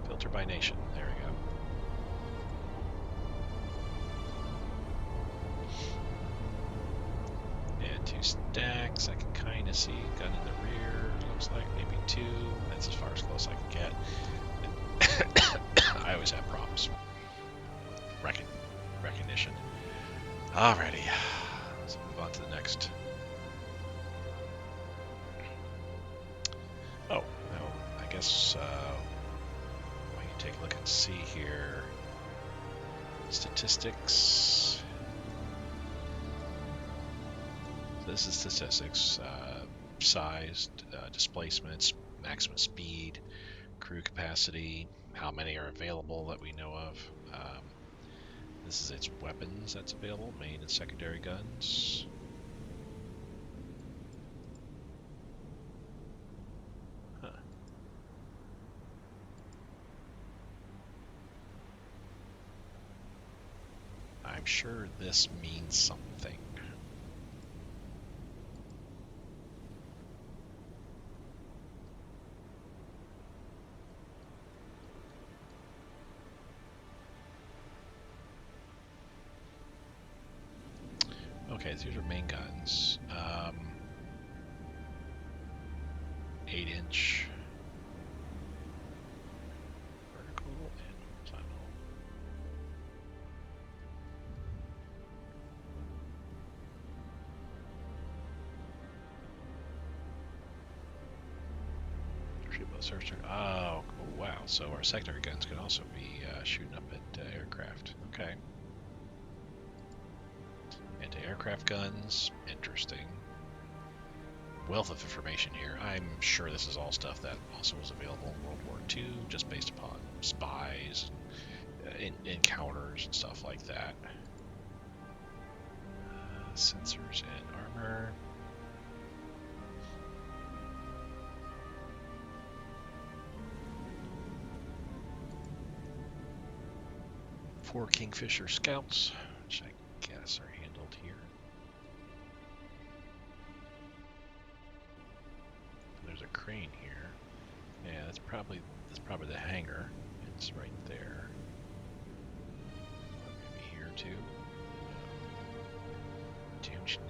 filter by nation. There we go. And 2 stacks. I can kind of see gun in the rear. Looks like maybe 2. That's as far as close I can get. I always have problems with recognition. Alrighty, let's move on to the next. Oh, no, I guess we can take a look and see here. Statistics. So this is statistics. Size, displacements, maximum speed, crew capacity, how many are available that we know of. This is its weapons that's available, main and secondary guns. Huh. I'm sure this means something. Okay, these are main guns. 8-inch vertical and horizontal. Oh, wow. So our secondary guns can also be shooting up at aircraft. Okay. Anti-aircraft guns. Interesting. Wealth of information here. I'm sure this is all stuff that also was available in World War II, just based upon spies, encounters, and stuff like that. Sensors and armor. Four Kingfisher Scouts, which I guess are handled here. There's a crane here. Yeah, that's probably the hangar. It's right there. Or maybe here too. Don't you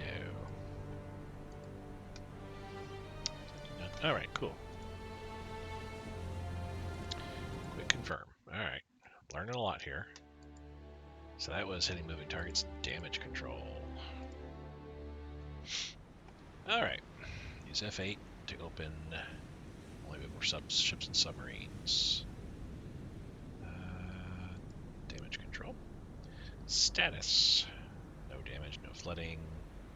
know? All right, cool. Quick confirm. All right, learning a lot here. So that was hitting moving targets, damage control. All right, use F8 to open only a bit more ships and submarines. Damage control. Status. No damage, no flooding.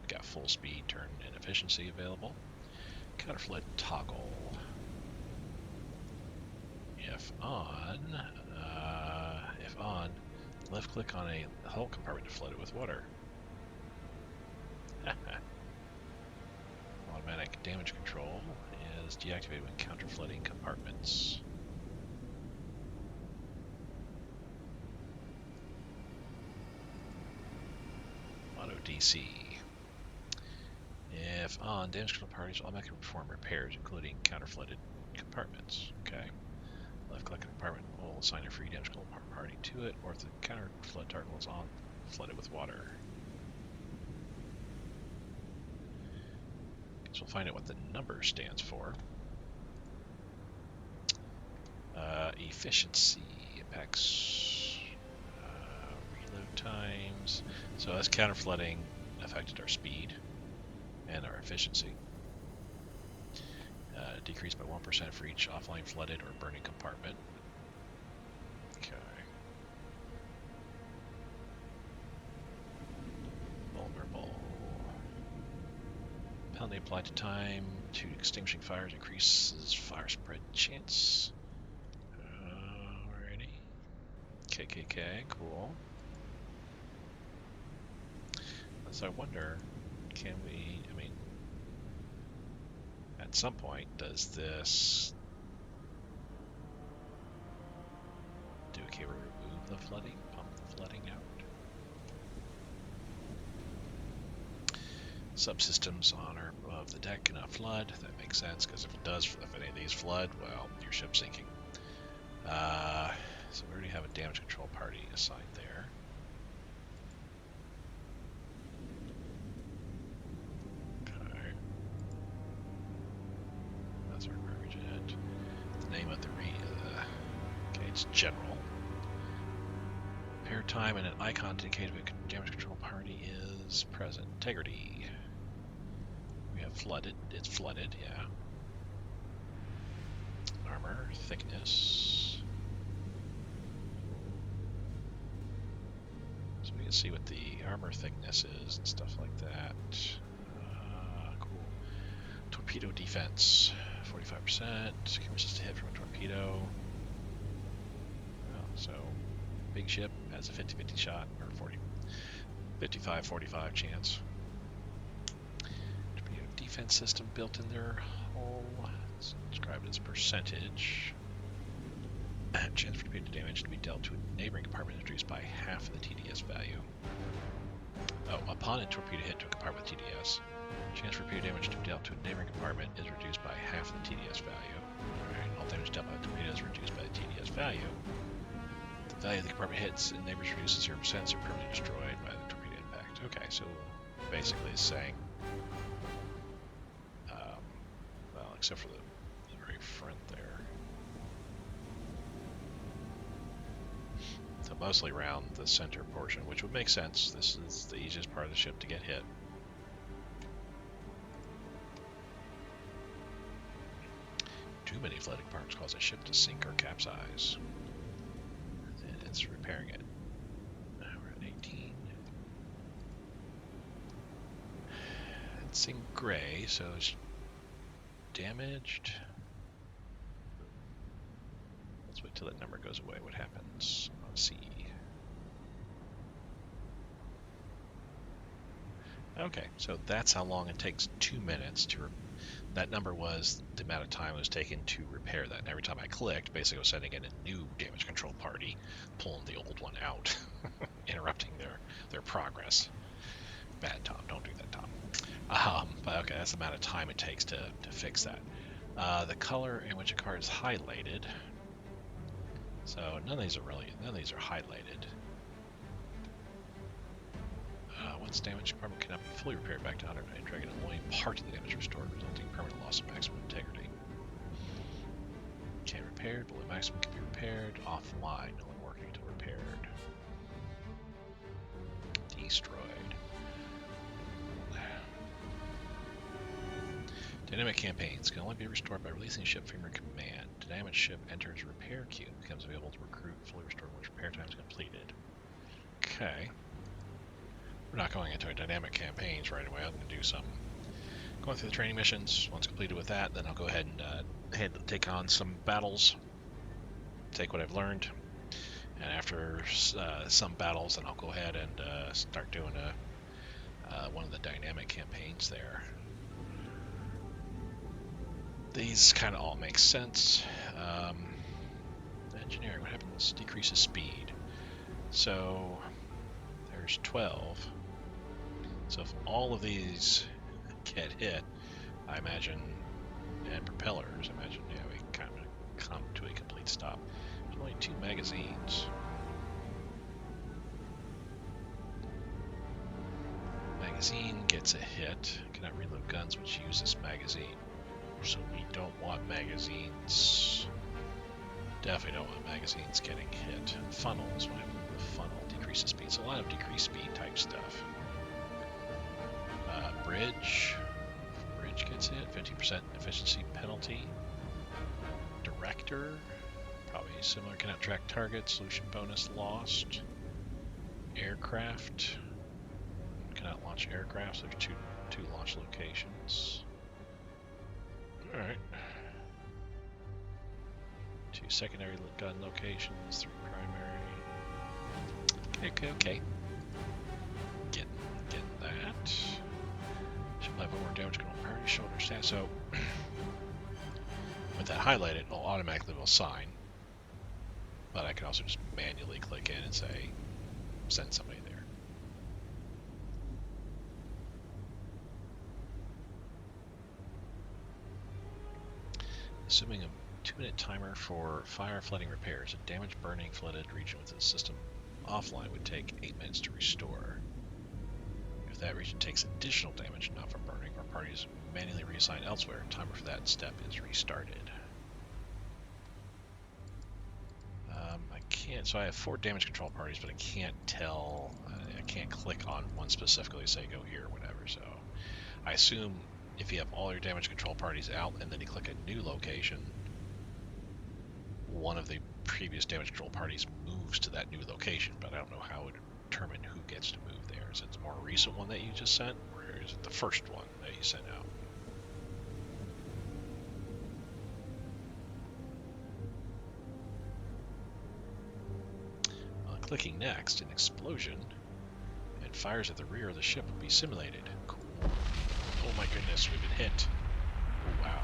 Got full speed, turn, and efficiency available. Counterflood toggle. If on, left click on a hull compartment to flood it with water. Automatic damage control is deactivated when counter-flooding compartments. Auto DC. If on, damage control parties automatically perform repairs, including counter-flooded compartments. Okay. Left-click compartment will assign a free damage control party to it, or if the counter-flood target is on, flood it with water. Guess we'll find out what the number stands for. Efficiency impacts reload times. So as counter-flooding affected our speed and our efficiency. Decreased by 1% for each offline flooded or burning compartment. Okay. Vulnerable. Penalty applied to time to extinguishing fires increases fire spread chance. Alrighty. KKK, cool. So I wonder, can we, at some point, does this do okay, we remove the flooding, pump the flooding out? Subsystems on or above the deck cannot flood. That makes sense, because if any of these flood, well, your ship's sinking. So we already have a damage control party assigned there. Okay. That's our garbage jet. The name of the okay, it's general. time and an icon to indicate if a damage control party is present. Integrity. We have flooded. It's flooded, yeah. Armor, thickness. So we can see what the armor thickness is and stuff like that. Cool. Torpedo defense, 45%. Can resist a hit from a torpedo. Oh, so big ship has a 50-50 shot, or 55-45 chance. Torpedo defense system built in their hull. It's described as percentage. Chance for torpedo damage to be dealt to a neighboring compartment is reduced by half of the TDS value. Oh, upon a torpedo hit to a compartment with TDS, chance for torpedo damage to be dealt to a neighboring compartment is reduced by half of the TDS value. Alright, all damage dealt by the torpedo is reduced by the TDS value. The value of the compartment hits and neighbors reduces 0% are permanently destroyed by the torpedo impact. Okay, so basically it's saying, well, except for the very front there. So mostly around the center portion, which would make sense. This is the easiest part of the ship to get hit. Too many flooding parts cause a ship to sink or capsize. And it's repairing it. Now we're at 18. It's in gray, so it's damaged. Let's wait till that number goes away. What happens on C? Okay, so that's how long it takes. 2 minutes to. That number was the amount of time it was taken to repair that. And every time I clicked, basically I was sending in a new damage control party, pulling the old one out, interrupting their progress. Bad, Tom. Don't do that, Tom. But okay, that's the amount of time it takes to fix that. The color in which a card is highlighted. So none of these are highlighted. Once damage compartment cannot be fully repaired back to 109 dragon, only part of the damage restored, resulting in permanent loss of maximum integrity. Can't repaired, below maximum can be repaired. Offline, only working until repaired. Destroyed. Dynamic campaigns can only be restored by releasing a ship from your command. Dynamic ship enters repair queue and becomes available to recruit fully restored once repair time is completed. Okay. We're not going into a dynamic campaigns right away. I'm going to do some going through the training missions. Once completed with that, then I'll go ahead and take on some battles, take what I've learned, and after some battles, then I'll go ahead and start doing one of the dynamic campaigns there. These kind of all make sense. Engineering, what happens? Decreases speed. So there's 12. So if all of these get hit, I imagine, and propellers, I imagine, yeah, we kind of come to a complete stop. There's only 2 magazines. Magazine gets a hit. Cannot reload guns which use this magazine. So we don't want magazines. Definitely don't want magazines getting hit. Funnels, what happens with the funnel? Decreases speed. So a lot of decreased speed type stuff. Bridge. Bridge gets hit. 50% efficiency penalty. Director. Probably similar. Cannot track targets. Solution bonus lost. Aircraft. Cannot launch aircraft. So there's two launch locations. Alright. 2 secondary gun locations, 3 primary. Okay. Getting that. Should have one more damage control party, shoulder stand. So with that highlighted, it'll automatically assign. But I can also just manually click in and say send somebody there. Assuming a 2-minute timer for fire flooding repairs, a damaged burning flooded region within the system offline would take 8 minutes to restore. If that region takes additional damage, not from burning, or parties manually reassigned elsewhere, timer for that step is restarted. I can't And so I have 4 damage control parties, but I can't tell, I can't click on one specifically, say go here or whatever. So I assume if you have all your damage control parties out and then you click a new location, one of the previous damage control parties moves to that new location, but I don't know how it would determine who gets to move there. Is it the more recent one that you just sent, or is it the first one that you sent out? Clicking next, an explosion and fires at the rear of the ship will be simulated. Cool. Oh my goodness, we've been hit. Oh wow.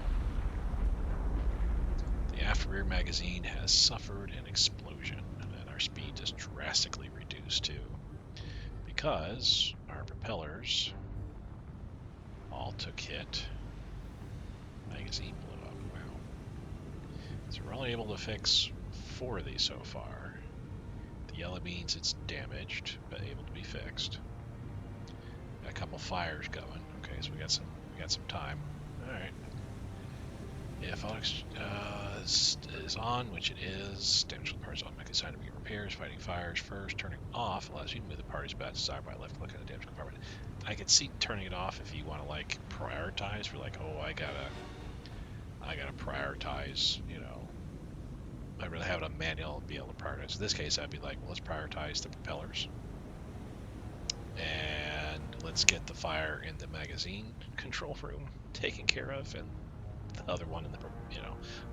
The aft rear magazine has suffered an explosion, and our speed is drastically reduced too, because our propellers all took hit. Magazine blew up. Wow. So we're only able to fix 4 of these so far. The yellow means it's damaged, but able to be fixed. Got a couple fires going. Okay, so we got some time. All right. If is on, which it is, damage parties automatically assigned to begin repairs. Fighting fires first. Turning off allows you to move the party's bad side by left click on the damage compartment. I could see turning it off if you want to like prioritize. For like, oh, I gotta prioritize. You know, I really have it on manual to be able to prioritize. In this case, I'd be like, well, let's prioritize the propellers, and let's get the fire in the magazine control room taken care of, and the other one in the,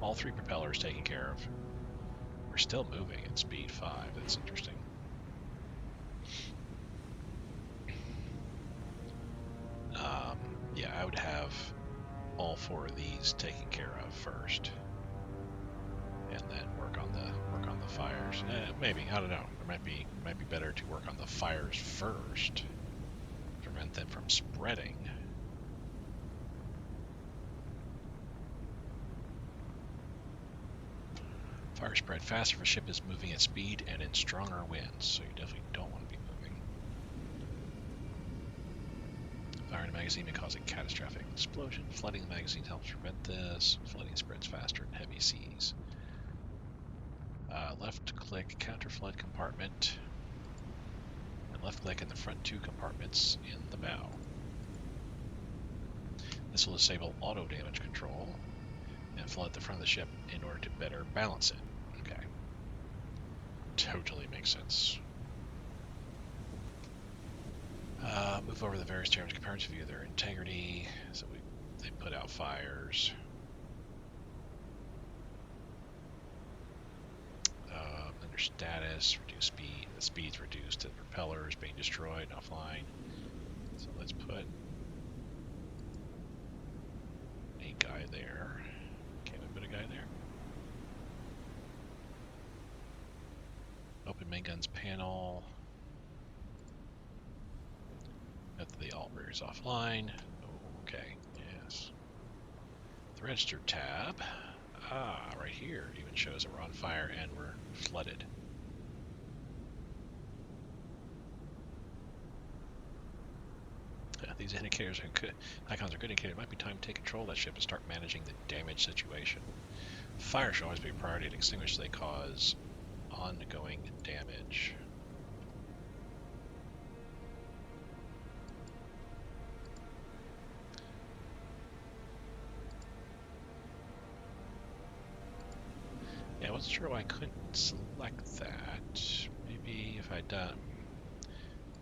all 3 propellers taken care of. We're still moving at speed 5. That's interesting. Yeah, I would have all 4 of these taken care of first, and then work on the fires. Maybe, I don't know. It might be better to work on the fires first to prevent them from spreading. Fire spread faster if a ship is moving at speed and in stronger winds, so you definitely don't want to be moving. Fire in a magazine may cause a catastrophic explosion. Flooding the magazine helps prevent this. Flooding spreads faster in heavy seas. Left click counter flood compartment, and left click in the front 2 compartments in the bow. This will disable auto damage control and flood the front of the ship in order to better balance it. Okay. Totally makes sense. Move over the various damage compartments to view their integrity. So they put out fires. Under status, reduce speed. The speed's reduced to the propellers being destroyed and offline. So let's put a guy there. Can we put a guy there? Open main guns panel. Note that the alt rear is offline. Oh, okay, yes. The register tab. Right here even shows that we're on fire and we're flooded. These indicators are good. Icons are good indicators. It might be time to take control of that ship and start managing the damage situation. Fire should always be a priority to extinguish. They cause ongoing damage. Yeah, I wasn't sure why I couldn't select that. Maybe if I'd done,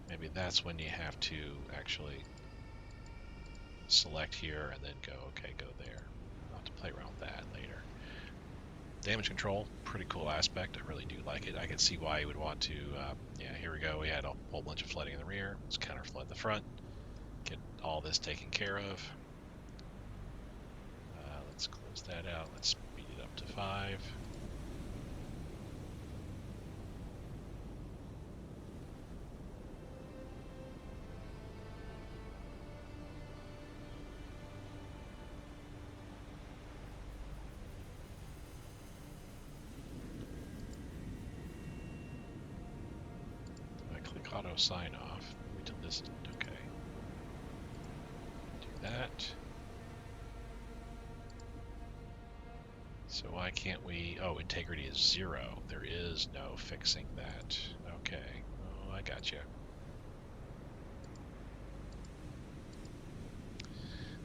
maybe that's when you have to actually select here and then go, okay, go there. I'll have to play around with that later. Damage control, pretty cool aspect. I really do like it. I can see why you would want to, yeah, here we go. We had a whole bunch of flooding in the rear. Let's counter flood the front. Get all this taken care of. Let's close that out. Let's speed it up to 5. Auto sign off. Wait till this. Okay. Do that. So why can't we... Oh, integrity is 0. There is no fixing that. Okay. Oh, I got you.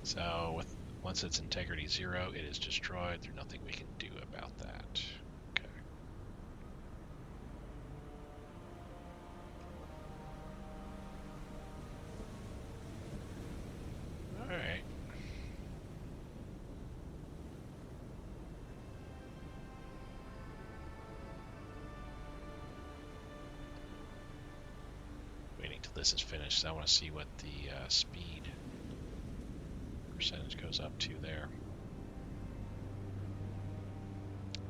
So once it's integrity 0, it is destroyed. There's nothing we can do about that. Okay. All right. Waiting till this is finished. I want to see what the speed percentage goes up to there.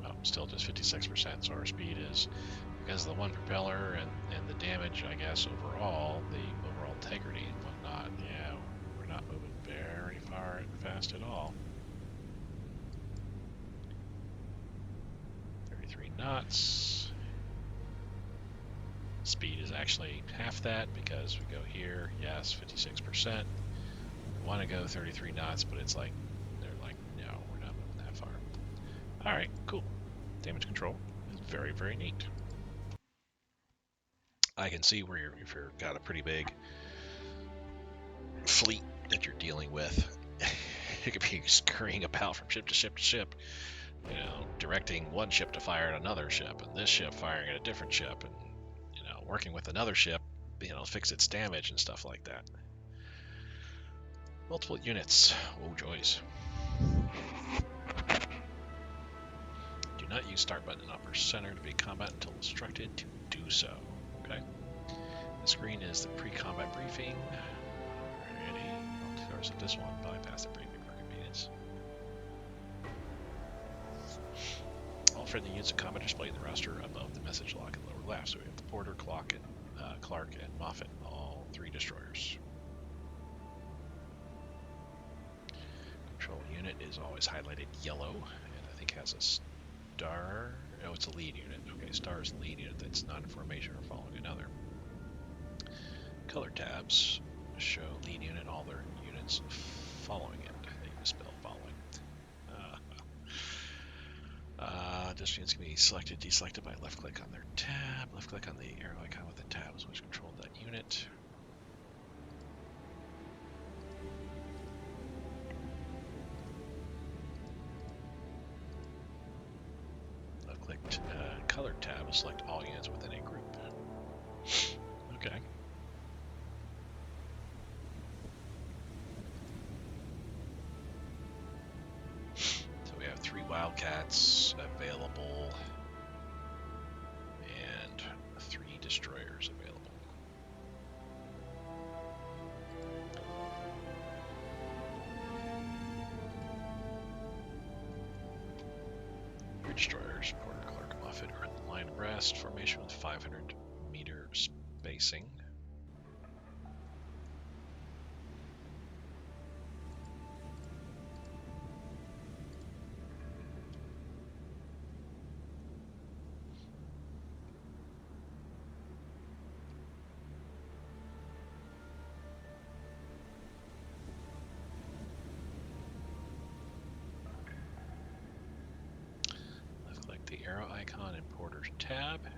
Oh, still just 56%. So our speed is, because of the one propeller and the damage, I guess, overall, the overall integrity and whatnot, yeah, we're not moving very far fast at all. 33 knots. Speed is actually half that because we go here, yes, 56%. We want to go 33 knots, but it's like, they're like, no, we're not moving that far. All right, cool. Damage control is very, very neat. I can see where if you've got a pretty big fleet that you're dealing with, you could be scurrying about from ship to ship to ship, you know, directing one ship to fire at another ship, and this ship firing at a different ship, and, you know, working with another ship, you know, fix its damage and stuff like that. Multiple units. Oh, joys. Do not use start button in upper center to be combat until instructed to do so. Okay. The screen is the pre-combat briefing. Alrighty. I'll start this one. Bypass the briefing for convenience. All friendly units of combat display in the roster above the message log in the lower left. So we have the Porter, Clark, and Moffat, all 3 destroyers. Control unit is always highlighted yellow, and I think has a star. Oh, it's a lead unit. Okay, star is the lead unit that's not in formation or following another. Color tabs show lead unit, all their units following it. They misspelled following. Just units can be selected, deselected by left click on their tab. Left click on the arrow icon with the tabs which control that unit. Left click color tab will select all units within a group. Okay. So we have 3 Wildcats available and 3 destroyers available. Destroyers, Porter, Clark, and Moffat are in the line abreast, formation with 500-meter spacing. The arrow icon in Porter's tab to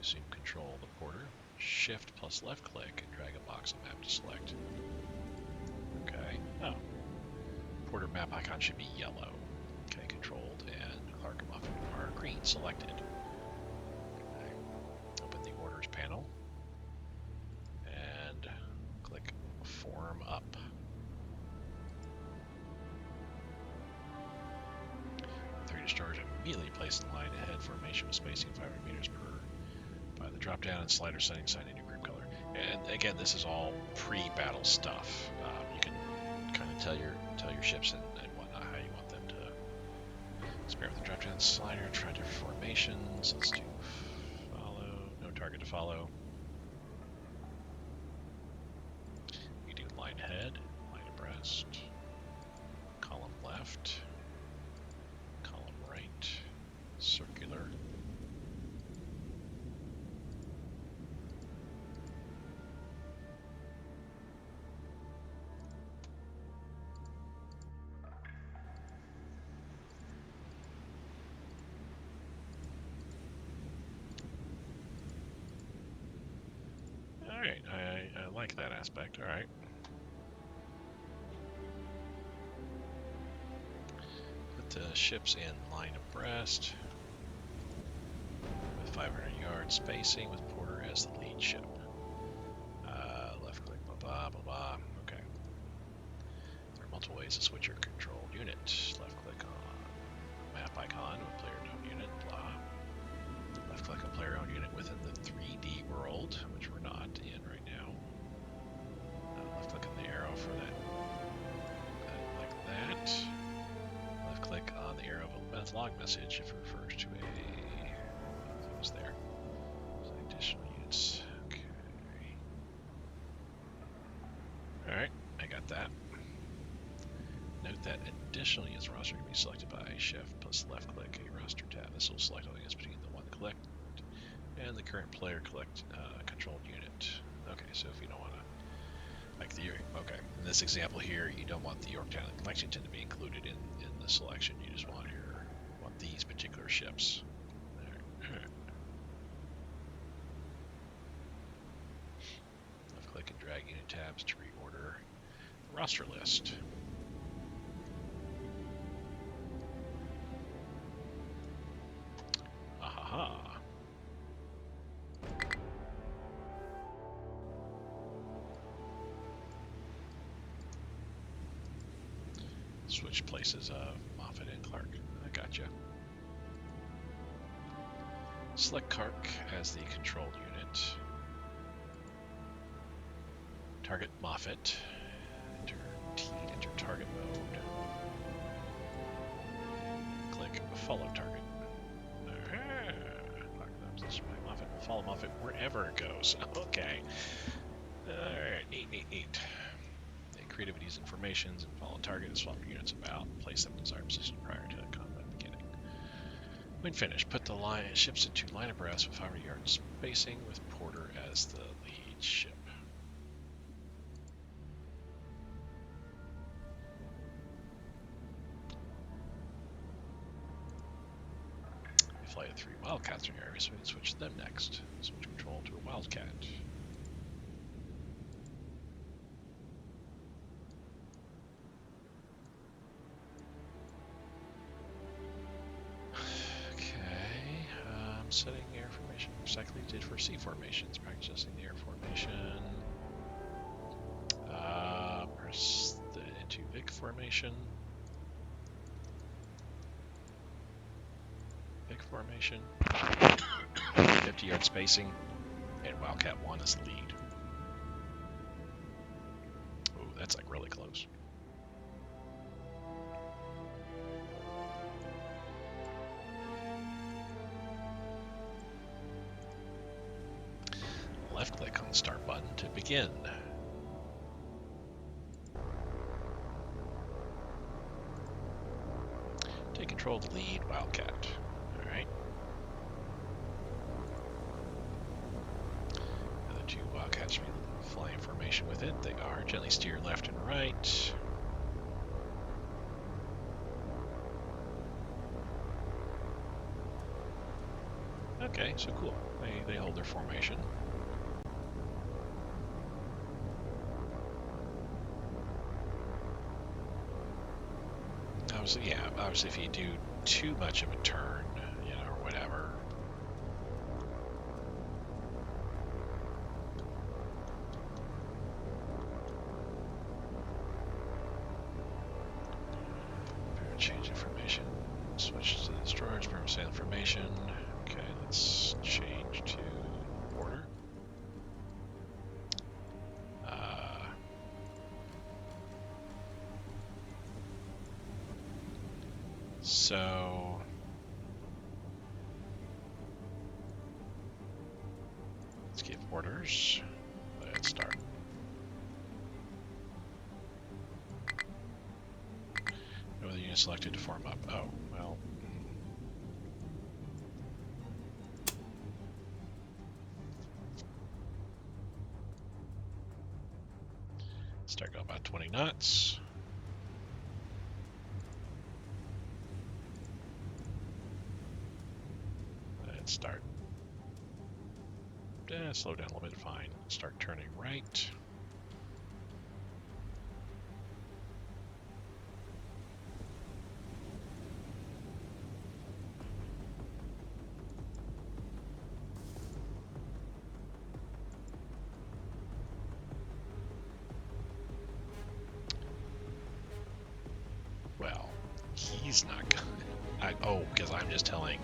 assume control of the Porter. Shift plus left click and drag a box of map to select. Okay. Oh. Porter map icon should be yellow. Okay, controlled, and Clark and Moffat are green selected. Okay. Open the orders panel and click form up. Destroyers immediately placed in line ahead, formation with spacing 500 meters per by the drop down and slider setting sign in your group color. And again, this is all pre-battle stuff. You can kind of tell your ships and whatnot how you want them to spare with the drop down slider. Try different formations. Let's do follow. No target to follow. You can do line ahead, line abreast, column left. Circular. aspect. All right. Put the ships in line abreast with 500 yard spacing with Porter as the lead ship. Left click, blah, blah, blah, blah. Okay. There are multiple ways to switch your control unit. Left click on map icon with player known unit, blah. Left click on player owned unit within the 3D world, which we're not in right now. Left click on the arrow for that. Like that. Left click on the arrow of a log message if it refers to a. It was there. So additional units. Okay. Alright, I got that. Note that additional units roster can be selected by Shift plus left click a roster tab. This will select all units between the one collect and the current player controlled unit. Okay, so if you don't want to, like okay, in this example here, you don't want the Yorktown and Lexington to be included in the selection. You just want these particular ships. Left click and drag unit tabs to reorder the roster list. Aha. Switch places of Moffat and Clark. I gotcha. Select Clark as the controlled unit. Target Moffat. Enter T, enter target mode. Click follow target. Moffat will follow Moffat wherever it goes. Okay. Alright, neat. Creativity is informations and follow target and swap your units about. Place them in desired position prior to the combat beginning. When finished, put the ships into line abreast with 500 yard spacing with Porter as the lead ship. We fly 3 Wildcats in your area, so we can switch them next. Switch control to a Wildcat. Setting air formation exactly did for sea formations. Practicing the air formation. Press into Vic formation. Vic formation. 50 yard spacing. And Wildcat 1 is the lead. Ooh, that's like really close. Left click on the start button to begin. Take control of the lead Wildcat. Alright. The 2 Wildcats fly in formation with it. They are. Gently steer left and right. Okay, so cool. They hold their formation. Obviously if you do too much of a turn, or whatever. Change information. Switch to the destroyers, permanent information. Okay, let's change to order. So let's give orders. Let's start. No other unit selected to form up. Oh, well. Start going about 20 knots. Start. Slow down a little bit, fine. Start turning right. He's not good. Because I'm just telling.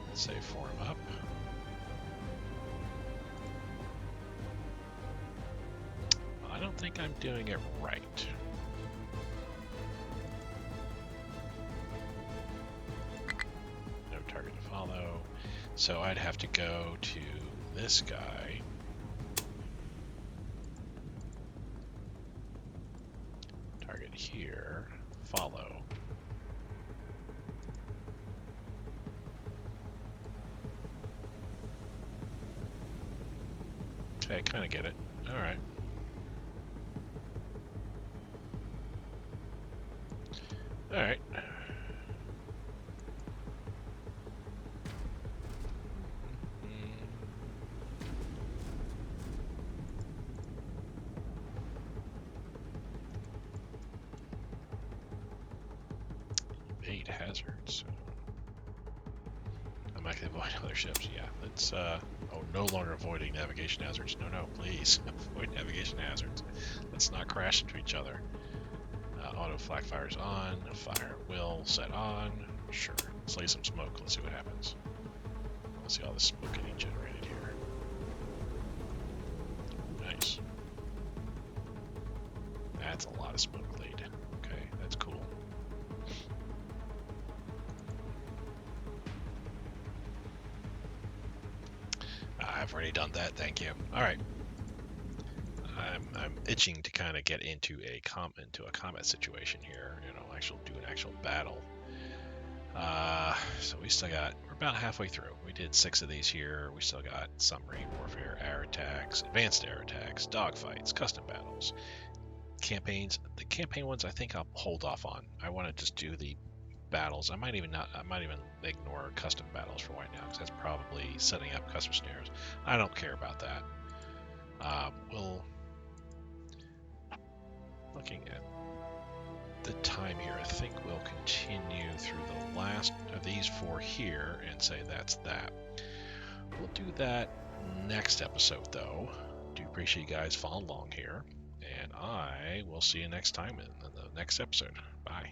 Let's say form up. I don't think I'm doing it right. No target to follow. So I'd have to go to this guy. Target here. Follow. Okay, I kind of get it. All right. All right. Evade hazards. I'm actually avoiding other ships. Yeah, let's. No longer avoiding navigation hazards. No, please avoid navigation hazards. Let's not crash into each other. Auto flak fires on. Fire will set on. Sure. Let's lay some smoke. Let's see what happens. Let's see all this smoke getting generated here. Nice. That's a lot of smoke laid. Okay, that's cool. I've already done that. Thank you. All right. I'm itching to kind of get into a combat situation here. Do an actual battle. So we're about halfway through. We did 6 of these here. We still got submarine warfare, air attacks, advanced air attacks, dogfights, custom battles, campaigns. The campaign ones I think I'll hold off on. I want to just do the battles. I might even ignore custom battles for right now because that's probably setting up custom snares. I don't care about that. Looking at the time here, I think we'll continue through the last of these 4 here and say that's that. We'll do that next episode, though. Do appreciate you guys following along here, and I will see you next time in the next episode. Bye.